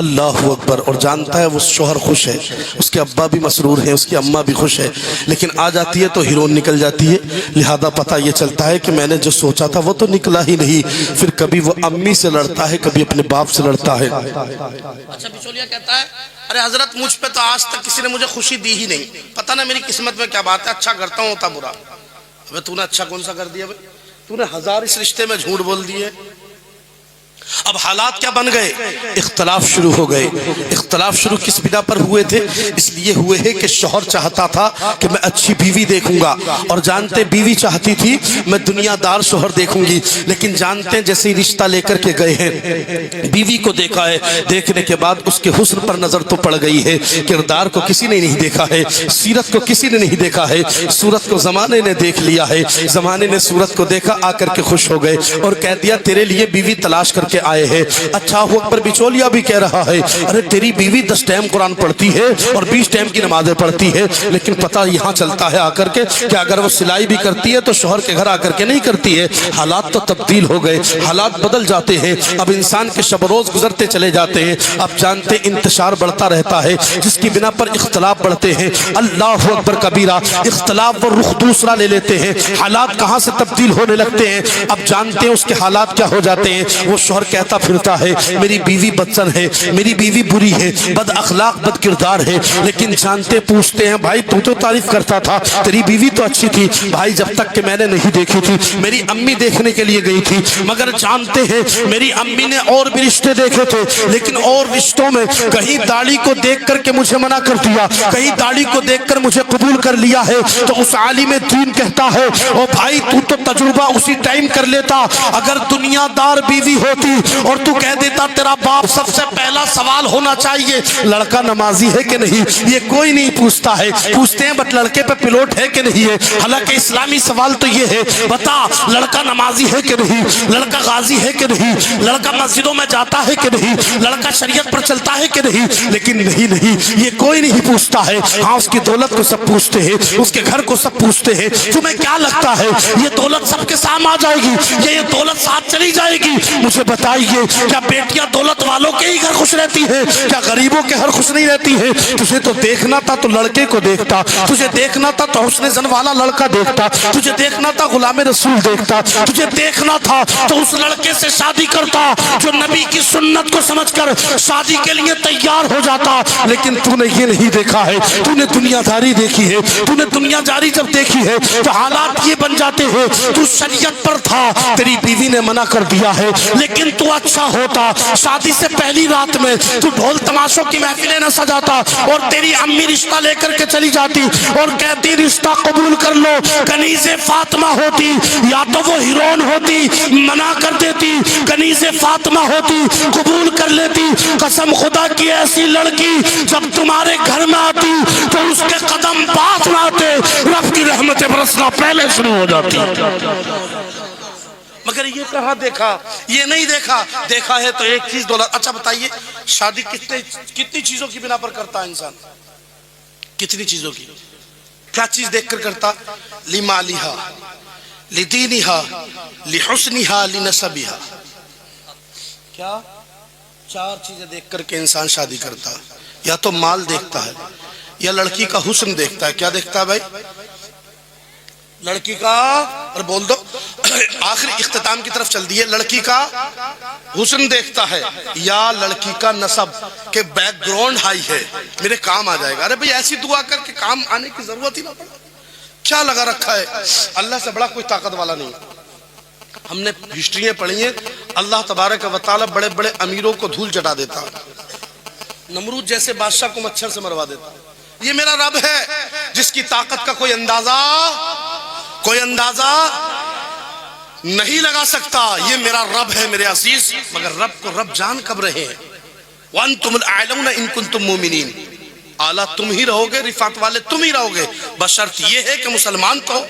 اللہ اکبر، اور جانتا ہے وہ شوہر خوش ہے، اس کے ابا بھی مسرور ہے، اس کی اماں بھی خوش ہے، لیکن آ جاتی ہے تو ہیرون نکل جاتی ہے، لہذا پتہ یہ چلتا ہے کہ میں نے جو سوچا تھا وہ تو نکلا ہی نہیں، پھر کبھی وہ امی سے لڑتا ہے، کبھی اپنے باپ سے لڑتا ہے۔ اچھا بچولیا کہتا ہے ارے حضرت مجھ پہ تو آج تک کسی نے مجھے خوشی دی ہی نہیں، پتہ نہ میری قسمت میں کیا بات ہے، اچھا کرتا ہوں ہوتا برا۔ ابے تو نے اچھا کون سا کر دیا بھائی؟ تو نے ہزار اس رشتے میں جھوٹ بول دیے۔ اب حالات کیا بن گئے؟ اختلاف شروع ہو گئے۔ اختلاف شروع کس بنا پر ہوئے تھے؟ اس لیے ہوئے ہیں کہ شوہر چاہتا تھا کہ میں اچھی بیوی دیکھوں گا، اور جانتے بیوی چاہتی تھی میں دنیا دار شوہر دیکھوں گی، لیکن جانتے جیسے ہی رشتہ لے کر کے گئے ہیں، بیوی کو دیکھا ہے، دیکھنے کے بعد اس کے حسن پر نظر تو پڑ گئی ہے، کردار کو کسی نے نہیں دیکھا ہے، سیرت کو کسی نے نہیں دیکھا ہے، صورت کو زمانے نے دیکھ لیا ہے، زمانے نے صورت کو دیکھا، آ کر کے خوش ہو گئے اور کہہ دیا تیرے لیے بیوی تلاش کر کے آئے ہیں۔ اچھا ہوا پر بچولیا بھی کہہ رہا ہے ارے تیری بیوی 10 ٹائم قرآن پڑھتی ہے اور 20 ٹائم کی نمازیں پڑھتی ہے، لیکن پتہ یہاں چلتا ہے آ کر کے کہ اگر وہ سلائی بھی کرتی ہے تو شوہر کے گھر آ کر کے نہیں کرتی ہے۔ حالات تو تبدیل ہو گئے، حالات بدل جاتے ہیں، اب انسان کے شب روز گزرتے چلے جاتے ہیں، اب جانتے انتشار بڑھتا رہتا ہے، جس کی بنا پر اختلاف بڑھتے ہیں، اللہ اکبر کبیرہ، اختلاف وہ رخ دوسرا لے لیتے ہیں، حالات کہاں سے تبدیل ہونے لگتے ہیں، اب جانتے ہیں اس کے حالات کیا ہو جاتے ہیں۔ وہ شوہر کہتا پھرتا ہے میری بیوی بدسن ہے، میری بیوی بری ہے، بد اخلاق بد کردار ہے، لیکن جانتے پوچھتے ہیں بھائی تو تعریف کرتا تھا تیری بیوی تو اچھی تھی، بھائی جب تک کہ میں نے نہیں دیکھی تھی، میری امی دیکھنے کے لیے گئی تھی، مگر جانتے ہیں میری امی نے اور بھی رشتے دیکھے تھے، لیکن اور رشتوں میں کہیں داڑھی کو دیکھ کر کے مجھے منع کر دیا، کہیں داڑھی کو دیکھ کر مجھے قبول کر لیا ہے، تو اس عالم دین کہتا ہے او بھائی تو تجربہ اسی ٹائم کر لیتا، اگر دنیا دار بیوی ہوتی اور تو کہہ دیتا تیرا باپ سب سے پہلا سوال ہونا چاہیے لڑکا نمازی ہے کہ نہیں، یہ کوئی نہیں پوچھتا ہے، پوچھتے ہیں بٹ لڑکے پہ پلوٹ ہے کہ نہیں ہے، حالانکہ اسلامی سوال تو یہ ہے بتا لڑکا نمازی ہے کہ نہیں، لڑکا غازی ہے کہ نہیں، لڑکا مسجدوں میں جاتا ہے کہ نہیں، لڑکا شریعت پر چلتا ہے کہ نہیں، لیکن نہیں یہ کوئی نہیں پوچھتا ہے۔ ہاں اس کی دولت کو سب پوچھتے ہیں، اس کے گھر کو سب پوچھتے ہیں، تمہیں کیا لگتا ہے یہ دولت سب کے سامنے آ جائے گی، یہ دولت ساتھ چلی جائے گی؟ مجھے بتائیے کیا بیٹیاں دولت والوں کے ہی گھر خوش رہتی ہیں، کیا غریبوں کے گھر خوش نہیں رہتی ہیں؟ تجھے تو دیکھنا تھا تو لڑکے کو دیکھتا، تجھے دیکھنا تھا تو حسن زن والا لڑکا دیکھتا، تجھے دیکھنا تھا غلام رسول دیکھتا، تجھے دیکھنا تھا تو اس لڑکے سے شادی کرتا جو نبی کی سنت کو سمجھ کر شادی کے لیے تیار ہو جاتا، لیکن تو نے یہ نہیں دیکھا ہے، تو نے دنیا داری دیکھی ہے، تو نے دنیا داری جب دیکھی ہے تو حالات یہ بن جاتے ہیں تو شریعت پر تھا، تیری بیوی نے منع کر دیا ہے، لیکن تو اچھا ہوتا شادی سے پہلی رات میں تو ڈھول تماشوں کی محفلیں نہ سجاتا اور تیری امی رشتہ لے کر کے چلی جاتی اور کہتی رشتہ قبول کر لو، کنیز فاطمہ ہوتی یا تو وہ ہیرون ہوتی منع کر دیتی، کنیز فاطمہ ہوتی قبول کر لیتی۔ قسم خدا کی ایسی لڑکی جب تمہارے گھر میں آتی تو اس کے قدم بات نہ آتے، رب کی رحمتیں برسنا پہلے شروع ہو جاتی۔ مگر یہ کہاں دیکھا، یہ نہیں دیکھا، دیکھا ہے تو ایک چیز دولت۔ اچھا بتائیے شادی کتنی چیزوں کی بنا پر کرتا ہے انسان؟ کتنی چیزوں کی؟ کیا چیز دیکھ کر کرتا؟ لمالہا لدینہا لحسنہا لنسبہا، کیا 4 چیزیں دیکھ کر کے انسان شادی کرتا، یا تو مال دیکھتا ہے، یا لڑکی کا حسن دیکھتا ہے۔ کیا دیکھتا ہے بھائی؟ لڑکی کا، اور بول دو آخری اختتام کی طرف چل دیئے، لڑکی کا حسن دیکھتا ہے یا لڑکی کا نسب کہ بیک گراؤنڈ ہائی ہے، میرے کام آ جائے گا۔ ارے بھئی ایسی دعا کر کے کام آنے کی ضرورت ہی نہ پڑا، کیا لگا رکھا ہے؟ اللہ سے بڑا کوئی طاقت والا نہیں۔ ہم نے ہسٹریاں پڑھی ہیں، اللہ تبارک و تعالی بڑے بڑے امیروں کو دھول چٹا دیتا، نمرود جیسے بادشاہ کو مچھر سے مروا دیتا۔ یہ میرا رب ہے جس کی طاقت کا کوئی اندازہ نہیں لگا سکتا، یہ میرا رب ہے میرے عزیز۔ مگر رب کو رب جان کب رہے ہیں؟ وَأَنْتُمُ الْأَعْلَوْنَ إِن كُنْتُم مُؤْمِنِينَ، اعلیٰ تم ہی رہو گے، رفعت والے تم ہی رہو گے، بشرط یہ ہے کہ مسلمان تو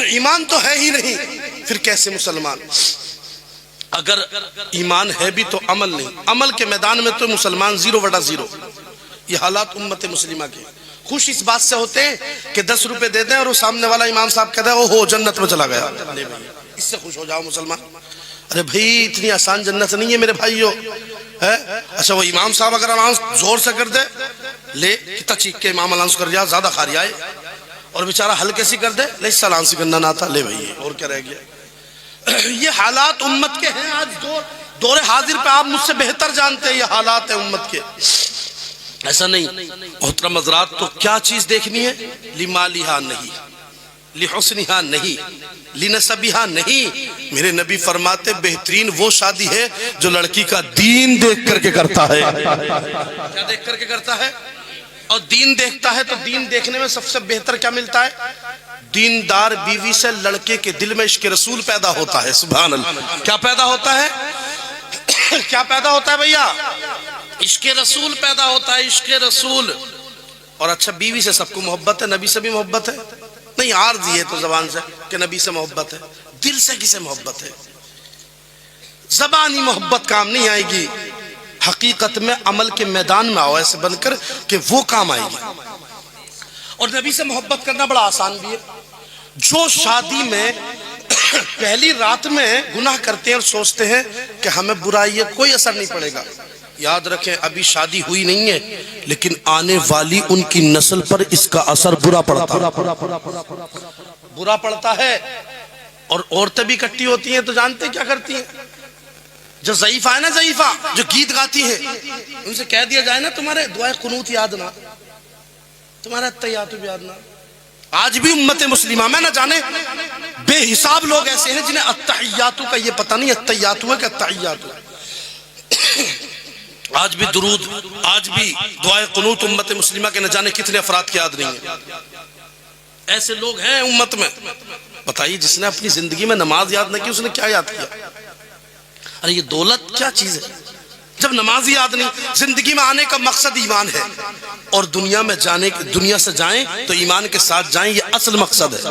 ایمان تو ہے ہی نہیں، پھر کیسے مسلمان؟ اگر ایمان ہے بھی تو عمل نہیں، عمل کے میدان میں تو مسلمان 0/0۔ یہ حالات امت مسلمہ کے، خوش اس بات سے ہوتے ہیں کہ 10 روپے دے دیں اور وہ سامنے والا امام صاحب کہتا ہے او ہو جنت میں چلا گیا، اس سے خوش ہو جاؤ مسلمان۔ ارے بھائی اتنی آسان جنت نہیں ہے میرے بھائیو، اچھا وہ امام صاحب اگر اناؤنس زور سے کر دے، لے کتا چیک کے امام اناؤنس کر دیا زیادہ کھاری آئے، اور بیچارہ ہلکے سی کر دے لے اس سالان سی کرنا نہ آتا، لے بھائی اور کیا رہ گیا۔ یہ حالات امت کے ہیں، آج دور حاضر پہ آپ مجھ سے بہتر جانتے ہیں یہ حالات ہیں امت کے، ایسا نہیں۔ محترم حضرات، تو کیا چیز دیکھنی ہے؟ لمالہا نہیں، لحسنہا نہیں، لنسبہا نہیں۔ میرے نبی فرماتے بہترین وہ شادی ہے جو لڑکی کا دین دیکھ کر کے کرتا ہے۔ کیا دیکھ کر کے کرتا ہے؟ اور دین دیکھتا ہے تو دین دیکھنے میں سب سے بہتر کیا ملتا ہے؟ دیندار بیوی سے لڑکے کے دل میں عشق رسول پیدا ہوتا ہے۔ سبحان اللہ، کیا پیدا ہوتا ہے؟ کیا پیدا ہوتا ہے بھیا؟ عشق رسول پیدا ہوتا ہے، عشق رسول۔ اور اچھا بیوی سے سب کو محبت ہے، نبی سے بھی محبت ہے؟ نہیں، عارض یہ تو زبان سے کہ نبی سے محبت ہے، دل سے کسے محبت ہے؟ زبانی محبت کام نہیں آئے گی، حقیقت میں عمل کے میدان میں آؤ ایسے بن کر کہ وہ کام آئے گی۔ اور نبی سے محبت کرنا بڑا آسان بھی ہے۔ جو شادی میں پہلی رات میں گناہ کرتے ہیں اور سوچتے ہیں کہ ہمیں برائی ہے، کوئی اثر نہیں پڑے گا، یاد رکھیں ابھی شادی ہوئی نہیں ہے لیکن آنے والی ان کی نسل پر اس کا اثر برا پڑتا ہے۔ اور عورتیں بھی اکٹھی ہوتی ہیں تو جانتے ہیں کیا کرتی ہیں؟ جو ضعیفہ ہے نا، ضعیفہ جو گیت گاتی ہے، ان سے کہہ دیا جائے نا تمہارے دعائے قنوت یاد نہ، تمہارا التحیات بھی یاد نہ۔ آج بھی امت مسلمہ میں نہ جانے بے حساب لوگ ایسے ہیں جنہیں التحیات کا یہ پتہ نہیں التحیات ہے کہ التحیات ہے۔ آج بھی درود، آج بھی دعائے قنوت امت مسلمہ کے نہ جانے کتنے افراد کی یاد نہیں ہے۔ ایسے لوگ ہیں امت میں، بتائیے جس نے اپنی زندگی میں نماز یاد نہ کی اس نے کیا یاد کیا؟ ارے یہ دولت کیا چیز ہے جب نماز یاد نہیں؟ زندگی میں آنے کا مقصد ایمان ہے، اور دنیا میں جانے، دنیا سے جائیں تو ایمان کے ساتھ جائیں، یہ اصل مقصد ہے۔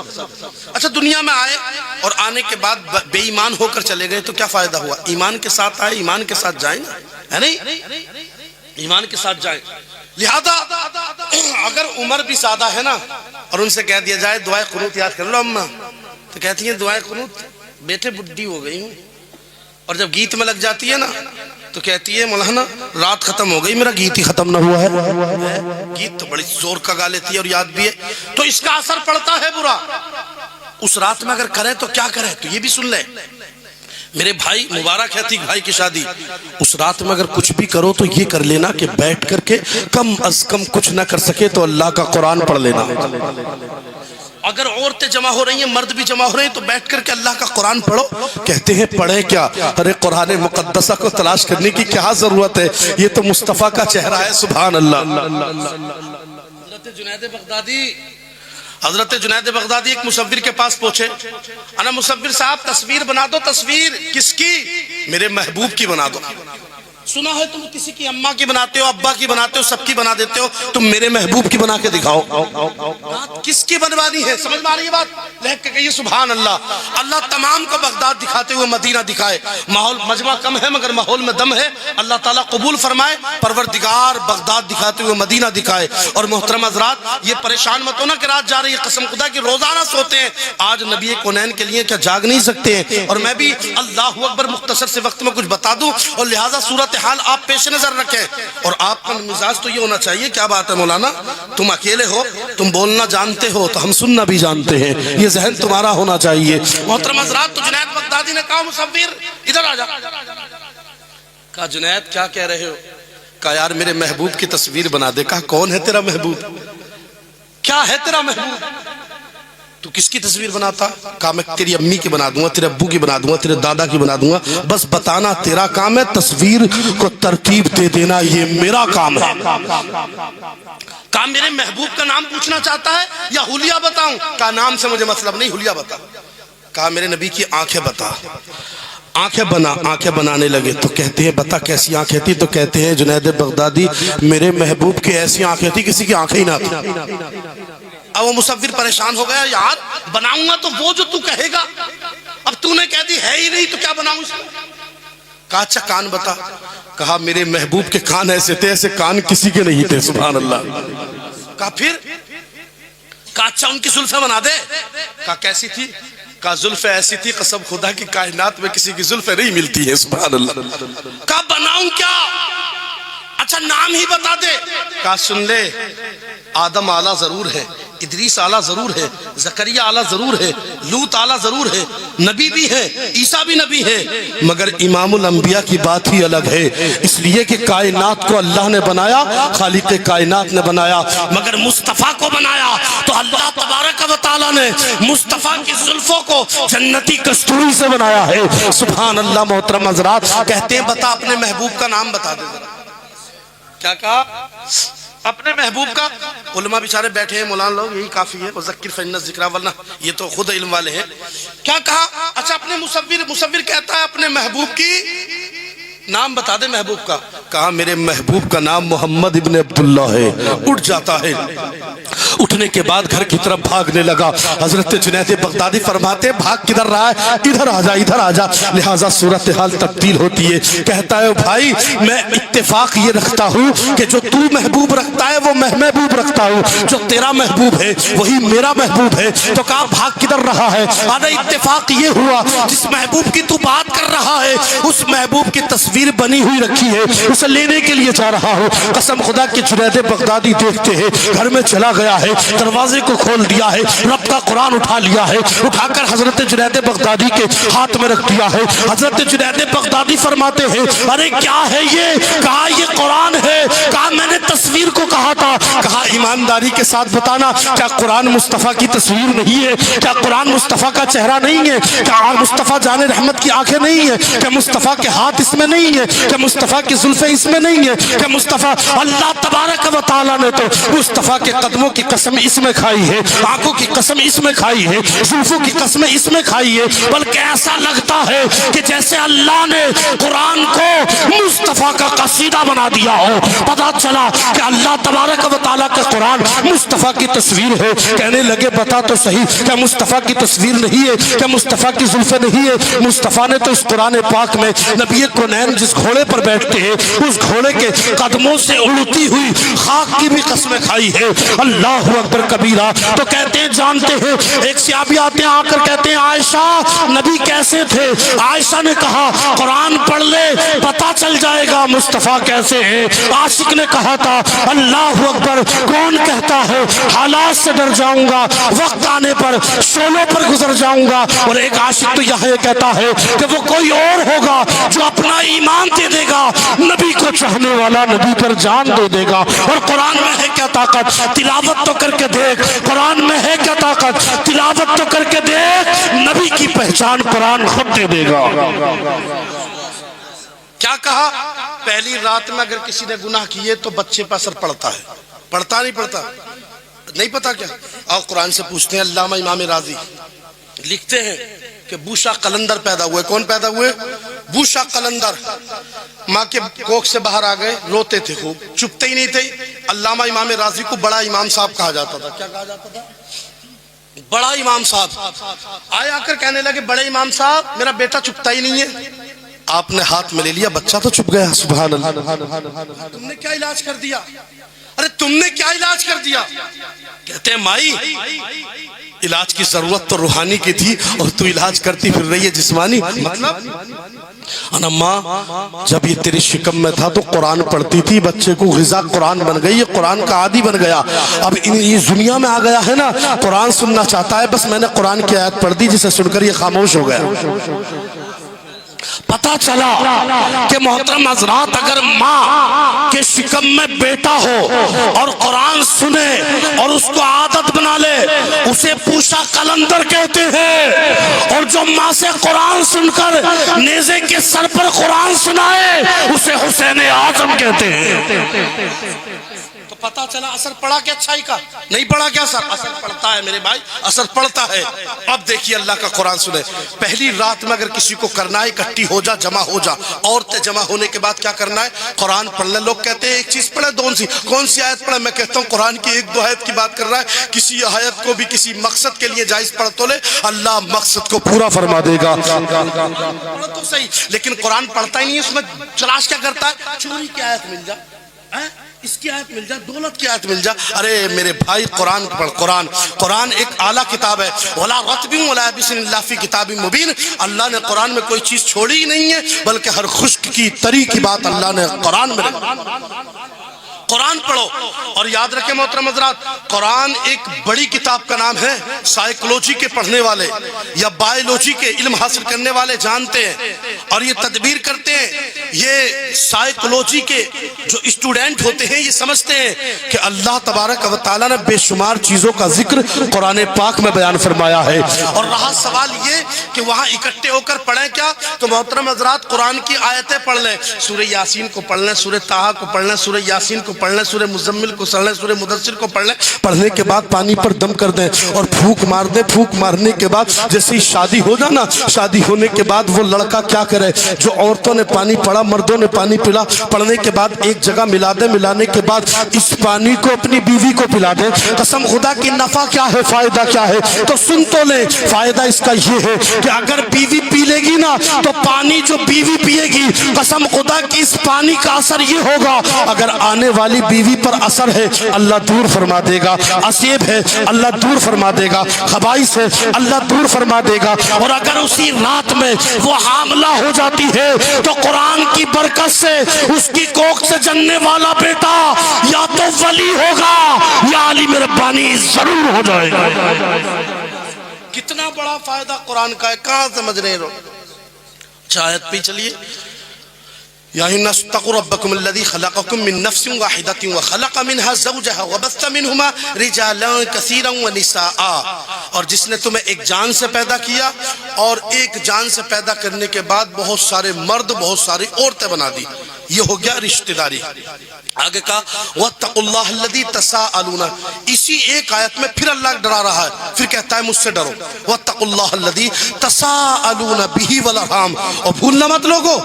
اچھا دنیا میں آئے اور آنے کے بعد بے ایمان ہو کر چلے گئے تو کیا فائدہ ہوا؟ ایمان کے ساتھ آئے، ایمان کے ساتھ جائیں نا، ہے نہیں؟ ایمان کے ساتھ جائیں۔ لہذا اگر عمر بھی سادہ ہے نا اور ان سے کہہ دیا جائے دعائے قنوت یاد کر لو اماں، تو کہتی ہیں دعائے قنوت بیٹے بڈھی ہو گئی ہوں، اور جب گیت میں لگ جاتی ہے نا تو کہتی ہے مولانا رات ختم ہو گئی میرا گیت ہی ختم نہ ہوا ہے۔ گیت تو بڑی زور کا گا لیتی ہے اور یاد بھی ہے، تو اس کا اثر پڑتا ہے برا۔ اس رات میں اگر کرے تو کیا کرے؟ تو یہ بھی سن لے میرے بھائی، مبارک ہے تھی بھائی کی شادی، اس رات میں اگر کچھ بھی کرو تو یہ کر لینا کہ بیٹھ کر کے کم از کم کچھ نہ کر سکے تو اللہ کا قرآن پڑھ لینا۔ اگر عورتیں جمع ہو رہی ہیں، مرد بھی جمع ہو رہے ہیں، تو بیٹھ کر کے اللہ کا قرآن پڑھو۔ کہتے ہیں پڑھیں کیا؟ ارے قرآن مقدسہ کو تلاش کرنے کی کیا ضرورت ہے؟ یہ تو مصطفیٰ کا چہرہ ہے، سبحان اللہ۔ حضرت جنید بغدادی ایک مصور کے پاس پہنچے، انا مصور صاحب تصویر بنا دو۔ تصویر کس کی؟ میرے محبوب کی بنا دو۔ سنا ہے تم کسی کی اماں کی بناتے ہو، ابا کی بناتے ہو، سب کی بنا دیتے ہو، تم میرے محبوب کی بنا کے دکھاؤ۔ کس کی بنوانی ہے؟ سمجھ میں آ رہی ہے بات؟ لہک کے کہیے سبحان اللہ۔ اللہ تمام کو بغداد دکھاتے ہوئے مدینہ دکھائے۔ ماحول مجمع کم ہے مگر ماحول میں دم ہے، اللہ تعالیٰ قبول فرمائے۔ پروردگار بغداد دکھاتے ہوئے مدینہ دکھائے۔ اور محترم حضرات یہ پریشان مت ہونا کہ رات جا رہی ہے، قسم خدا کی روزانہ سوتے ہیں۔ آج نبی کونین کے لیے کیا جاگ نہیں سکتے ہیں؟ اور میں بھی اللہ اکبر مختصر سے وقت میں کچھ بتا دوں، اور لہٰذا صورت حال آپ پیش نظر رکھیں۔ اور آپ کا مزاج تو یہ ہونا چاہیے، کیا بات ہے مولانا تم اکیلے ہو، تم بولنا جانتے ہو تو ہم سننا بھی جانتے ہیں، یہ ذہن تمہارا ہونا چاہیے۔ محترم حضرات تو جنید بغدادی نے کہا مصور ادھر آ جا۔ کہا جنید کیا کہہ رہے ہو؟ کہا یار میرے محبوب کی تصویر بنا دے۔ کہا کون ہے تیرا محبوب؟ کیا ہے تیرا محبوب؟ تو کس کی تصویر بناتا؟ کہا میں تیری امی کی بنا دوں گا، تیرے ابو کی بنا دوں گا، تیرے دادا کی بنا دوں گا، بس بتانا تیرا کام ہے، تصویر کو ترتیب دے دینا یہ میرا کام ہے۔ کہا میرے محبوب کا نام پوچھنا چاہتا ہے یا حلیہ بتاؤں؟ کہا نام سے مجھے مطلب نہیں، حلیہ بتا۔ کہا میرے نبی کی آنکھیں بتا۔ آنکھیں بنانے لگے تو کہتے ہیں بتا کیسی آنکھیں تھی؟ تو کہتے ہیں جنید بغدادی میرے محبوب کی ایسی آنکھیں تھی کسی کی آنکھیں ہی نہ تھی۔ اب وہ مصور پریشان ہو گیا، یار بناؤں گا تو وہ جو تو کہے گا، اب تو نے کہہ دی ہے ہی نہیں تو کیا بناؤں اس کو؟ کہا اچھا کان بتا۔ کہا میرے محبوب کے کان ایسے تھے ایسے کان کسی کے نہیں تھے، سبحان اللہ۔ کہا پھر؟ کہا اچھا ان کی زلفیں بنا دے. کہا کیسی تھی؟ کہا زلفیں ایسی تھی قسم خدا کی کائنات میں کسی کی زلفیں نہیں ملتی ہے. سبحان اللہ. کہا بناؤں کیا؟ اچھا نام ہی بتا دے. کہا سن لے، آدم اعلیٰ ضرور ہے، ادریس اعلیٰ ضرور ہے، زکریا اعلیٰ ضرور ہے، لوط اعلیٰ ضرور ہے، نبی بھی ہے، عیسیٰ بھی نبی ہے، مگر امام الانبیاء کی بات ہی الگ ہے. اس لیے کہ کائنات کو اللہ نے بنایا، خالق کائنات نے بنایا، مگر مصطفیٰ کو بنایا تو اللہ تبارک و تعالیٰ نے مصطفیٰ کی زلفوں کو جنتی کستوری سے بنایا ہے. سبحان اللہ. محترم حضرات کہتے ہیں بتا اپنے محبوب کا نام بتا دے ذرا. کیا کہا؟ اپنے محبوب کا. علماء بیچارے بیٹھے ہیں، مولانا لوگ، یہی کافی ہے. وذکر فإن الذکریٰ، ورنہ یہ تو خود علم والے ہیں. کیا کہا؟ اچھا اپنے مصور کہتا ہے اپنے محبوب کی نام بتا دے محبوب کا. کہا میرے محبوب کا نام محمد ابن عبداللہ ہے. اٹھ جاتا ہے. اٹھنے کے بعد گھر کی طرف بھاگنے لگا. حضرت جنید بغدادی فرماتے بھاگ کدھر رہا ہے؟ ادھر آ جا ادھر آ جا. لہٰذا صورتحال تبدیل ہوتی ہے. کہتا ہے بھائی میں اتفاق یہ رکھتا ہوں کہ جو تو محبوب رکھتا ہے وہ میں محبوب رکھتا ہوں، جو تیرا محبوب ہے وہی میرا محبوب ہے. تو کہا بھاگ کدھر رہا ہے؟ آدھا اتفاق یہ ہوا جس محبوب کی تو بات کر رہا ہے اس محبوب کی تصویر بنی ہوئی رکھی ہے، اسے لینے کے لیے جا رہا ہوں. قسم خدا کہ جنید بغدادی دیکھتے ہیں گھر میں چلا گیا ہے، دروازے کو کھول دیا ہے، رب کا قرآن اٹھا لیا ہے، اٹھا کر حضرت جنید بغدادی کے ہاتھ میں رکھ دیا ہے. حضرت جنید بغدادی فرماتے ہیں ارے کیا ہے یہ؟ کہا یہ قرآن ہے. کہا میں نے تصویر کو کہا تھا. کہا ایمانداری کے ساتھ بتانا کیا قرآن مصطفیٰ کی تصویر نہیں ہے؟ کیا قرآن مصطفیٰ کا چہرہ نہیں ہے؟ کیا مصطفیٰ جان رحمت کی آنکھیں نہیں ہیں؟ کیا مصطفیٰ کے ہاتھ اس میں نہیں ہے؟ کیا مصطفیٰ کی زلفیں اس میں نہیں ہے؟ کیا مصطفیٰ اللہ تبارک و تعالیٰ نے تو مصطفیٰ کے قدموں کی قسم اس میں کھائی ہے، آنکھوں کی قسم اس میں کھائی ہے، زلفوں کی قسم اس میں کھائی ہے. بلکہ ایسا لگتا ہے کہ جیسے اللہ نے قرآن کو مصطفیٰ کا قصیدہ بنا دیا ہو. پتا چلا کہ اللہ تبارک و تعالیٰ کا قرآن مصطفیٰ کی تصویر ہے. کہنے لگے بتا تو صحیح کیا مصطفیٰ کی تصویر نہیں ہے؟ کیا مصطفیٰ کی زلفیں نہیں ہے؟ مصطفیٰ نے تو اس قرآن پاک میں نبی کونین جس گھوڑے پر بیٹھتے ہیں اس گھوڑے کے قدموں سے اڑتی ہوئی خاک کی بھی قسمیں کھائی ہے. اللہ اکبر کبیرہ. تو کہتے ہیں جانتے ہیں ایک صحابی آتے ہیں آ کر کہتے ہیں عائشہ نبی کیسے تھے؟ عائشہ نے کہا قرآن پڑھ لے پتا چل جائے گا مصطفیٰ کیسے ہیں. عاشق نے کہا تھا اللہ اکبر کون کہتا ہے حالات سے ڈر جاؤں گا وقت آنے پر شعلوں پر گزر جاؤں گا. اور ایک عاشق تو یہاں یہ کہتا ہے کہ وہ کوئی اور ہوگا جو اپنا ایمان دے دے گا، نبی کو چاہنے والا نبی پر جان دے دے گا. اور قرآن میں ہے کیا طاقت؟ تلاوت تو کر کے دیکھ. قرآن میں ہے کیا طاقت؟ تلاوت تو کر کے دیکھ. نبی کی پہچان قرآن خود دے دے گا. کیا کہا؟ پہلی رات میں اگر کسی نے گناہ کیے تو بچے پر اثر پڑتا ہے. پڑتا نہیں پڑتا؟ نہیں پتا کیا؟ اور قرآن سے پوچھتے ہیں. علامہ امام راضی لکھتے ہیں کہ بوشا قلندر پیدا ہوئے. کون پیدا ہوئے؟ بوشا قلندر. ماں کے کوکھ سے باہر آ گئے، روتے تھے خوب، چپتے ہی نہیں تھے. علامہ امام راضی کو بڑا امام صاحب کہا جاتا تھا. کیا کہا جاتا تھا؟ بڑا امام صاحب. آئے آ کر کہنے لگے بڑے امام صاحب میرا بیٹا چپتا ہی نہیں ہے. آپ نے ہاتھ میں لے لیا، بچہ تو چپ گیا. سبحان اللہ. تم نے کیا علاج کر دیا؟ ارے تم نے کیا علاج کر دیا؟ کہتے ہیں مائی علاج کی ضرورت تو روحانی کی تھی اور تو علاج کرتی پھر رہی ہے جسمانی. مطلب انا ماں جب یہ تیری شکم میں تھا تو قرآن پڑھتی تھی، بچے کو غذا قرآن بن گئی، یہ قرآن کا عادی بن گیا. اب یہ دنیا میں آ گیا ہے نا، قرآن سننا چاہتا ہے، بس میں نے قرآن کی آیت پڑھ دی جسے سن کر یہ خاموش ہو گیا. پتا چلا کہ محترم حضرات اگر ماں کے شکم میں بیٹا ہو اور قرآن سنے اور اس کو عادت بنا لے اسے پوشا قلندر کہتے ہیں. اور جو ماں سے قرآن سن کر نیزے کے سر پر قرآن سنائے اسے حسین اعظم کہتے ہیں. تو پتا چلا اثر پڑا کہ اچھائی کا؟ نہیں پڑا کیا اثر؟ اثر پڑتا ہے میرے بھائی، اثر پڑتا ہے. اب دیکھیے اللہ کا قرآن سنے. پہلی رات میں اگر کسی کو کرنا ہے اکٹھی ہو جا، جمع ہو جا. عورتیں جمع ہونے کے بعد کیا کرنا ہے؟ قرآن پڑھنا. لوگ کہتے ہیں ایک چیز پڑھے کون سی آیت پڑھے؟ میں کہتا ہوں قرآن کی ایک دو آیت کی بات کر رہا ہے. کسی آیت کو بھی کسی مقصد کے لیے جائز پڑھ تو لے، اللہ مقصد کو پورا فرما دے گا. پڑھو تو صحیح، لیکن قرآن پڑھتا ہی نہیں، اس میں تلاش کیا کرتا ہے؟ چوری کی آیت مل جائے، اس کی آیت مل جائے، دولت کی آیت مل جائے، ارے میرے بھائی قرآن پڑھ، قرآن ایک اعلیٰ کتاب ہے، وَلَا رَتْبٍ وَلَا يَابِسٍ إِلَّا فِي كِتَابٍ مُبِينٍ۔ اللہ نے قرآن میں کوئی چیز چھوڑی ہی نہیں ہے، بلکہ ہر خشک کی تری کی بات اللہ نے قرآن میں رکھی۔ قرآن پڑھو اور یاد رکھیں محترم حضرات، قرآن ایک بڑی کتاب کا نام ہے، سائیکولوجی کے پڑھنے والے یا بایولوجی کے علم حاصل کرنے والے جانتے ہیں اور یہ تدبیر کرتے ہیں۔ یہ سائیکولوجی کے جو اسٹوڈنٹ ہوتے ہیں یہ سمجھتے ہیں کہ اللہ تبارک و تعالیٰ نے بے شمار چیزوں کا ذکر قرآن پاک میں بیان فرمایا ہے، اور رہا سوال یہ کہ وہاں اکٹھے ہو کر پڑھیں کیا؟ تو محترم حضرات قرآن کی آیتیں پڑھ لیں، سورہ یاسین کو پڑھ لیں، سورہ طٰہٰ کو پڑھ لیں، سورہ یاسین کو پڑھ لیں، سورہ مزمل کو پڑھ لیں، سورہ مدثر کو پڑھ لیں، پڑھنے کے بعد پانی پر دم کر دیں اور پھونک مار دیں۔ پھونک مارنے کے بعد جیسے ہی شادی ہو جانا، شادی ہونے کے بعد وہ لڑکا کیا کرے، جو عورتوں نے پانی پڑا، مردوں نے پانی پلا، پڑھنے کے بعد ایک جگہ ملا دیں، ملانے کے بعد اس پانی کو اپنی بیوی کو پلا دیں۔ قسم خدا کی نفع کیا ہے، فائدہ کیا ہے؟ تو سن تو لیں، فائدہ اس کا یہ ہے کہ اگر بیوی پی لے گی نا تو پانی جو بیوی پیے گی، قسم خدا کی اس پانی کا اثر یہ ہوگا، اگر آنے والی بیوی پر اثر ہے اللہ دور فرما دے گا، عصیب ہے اللہ دور فرما دے گا، خبائث ہے اللہ دور فرما دے گا، اور اگر اسی رات میں وہ حاملہ ہو جاتی ہے تو قرآن کی برکت سے اس کی کوکھ سے جننے والا بیٹا یا تو ولی ہوگا یا عالم ربانی ضرور ہو جائے گا۔ کتنا بڑا فائدہ قرآن کا ہے، کہاں سمجھ رہے ہو؟ آیت پہ چلیے، یا الناس اتقوا ربکم الذی خلقکم من نفس واحدۃ وخلق منها زوجها وبث منهما رجالا کثیرا ونساء، اور جس نے تمہیں ایک جان سے پیدا کیا اور ایک جان سے پیدا کرنے کے بعد بہت سارے مرد بہت ساری عورتیں بنا دی، یہ ہو گیا رشتہ داری۔ آگے کہا واتقوا اللہ الذی تساءلون، اسی ایک آیت میں پھر اللہ ڈرا رہا ہے، پھر کہتا ہے مجھ سے ڈرو، واتقوا اللہ الذی تساءلون بہ والارحام، اور بھولنا مت لوگو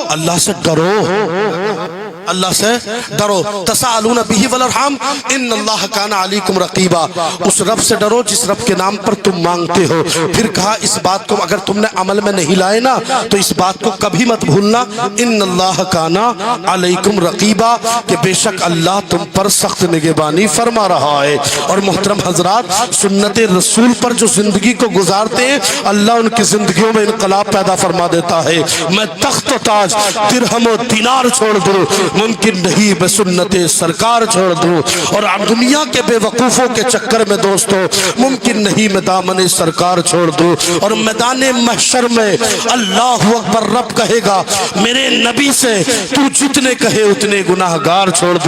اللہ سے ڈرو، اللہ سے ڈرو، تساءلون بہ والارحام ان اللہ کان علیکم رقیبا، اس رب سے ڈرو جس رب کے نام پر تم مانگتے ہو۔ پھر کہا اس بات کو اگر تم نے عمل میں نہیں لائے نا تو اس بات کو کبھی مت بھولنا، ان اللہ کان علیکم رقیبا، کہ بے شک اللہ تم پر سخت نگہبانی فرما رہا ہے۔ اور محترم حضرات سنت رسول پر جو زندگی کو گزارتے ہیں اللہ ان کی زندگیوں میں انقلاب پیدا فرما دیتا ہے۔ میں تخت و تاج درہم و دینار چھوڑ دوں، ممکن نہیں میں سنت سرکار چھوڑ دوں، اور دنیا کے بے وقوفوں کے چکر میں دوستو ممکن نہیں میں دامن سرکار چھوڑ دوں، اور میدان محشر میں اللہ اکبر رب کہے گا میرے نبی سے تو جتنے کہے اتنے گناہگار چھوڑ دوں۔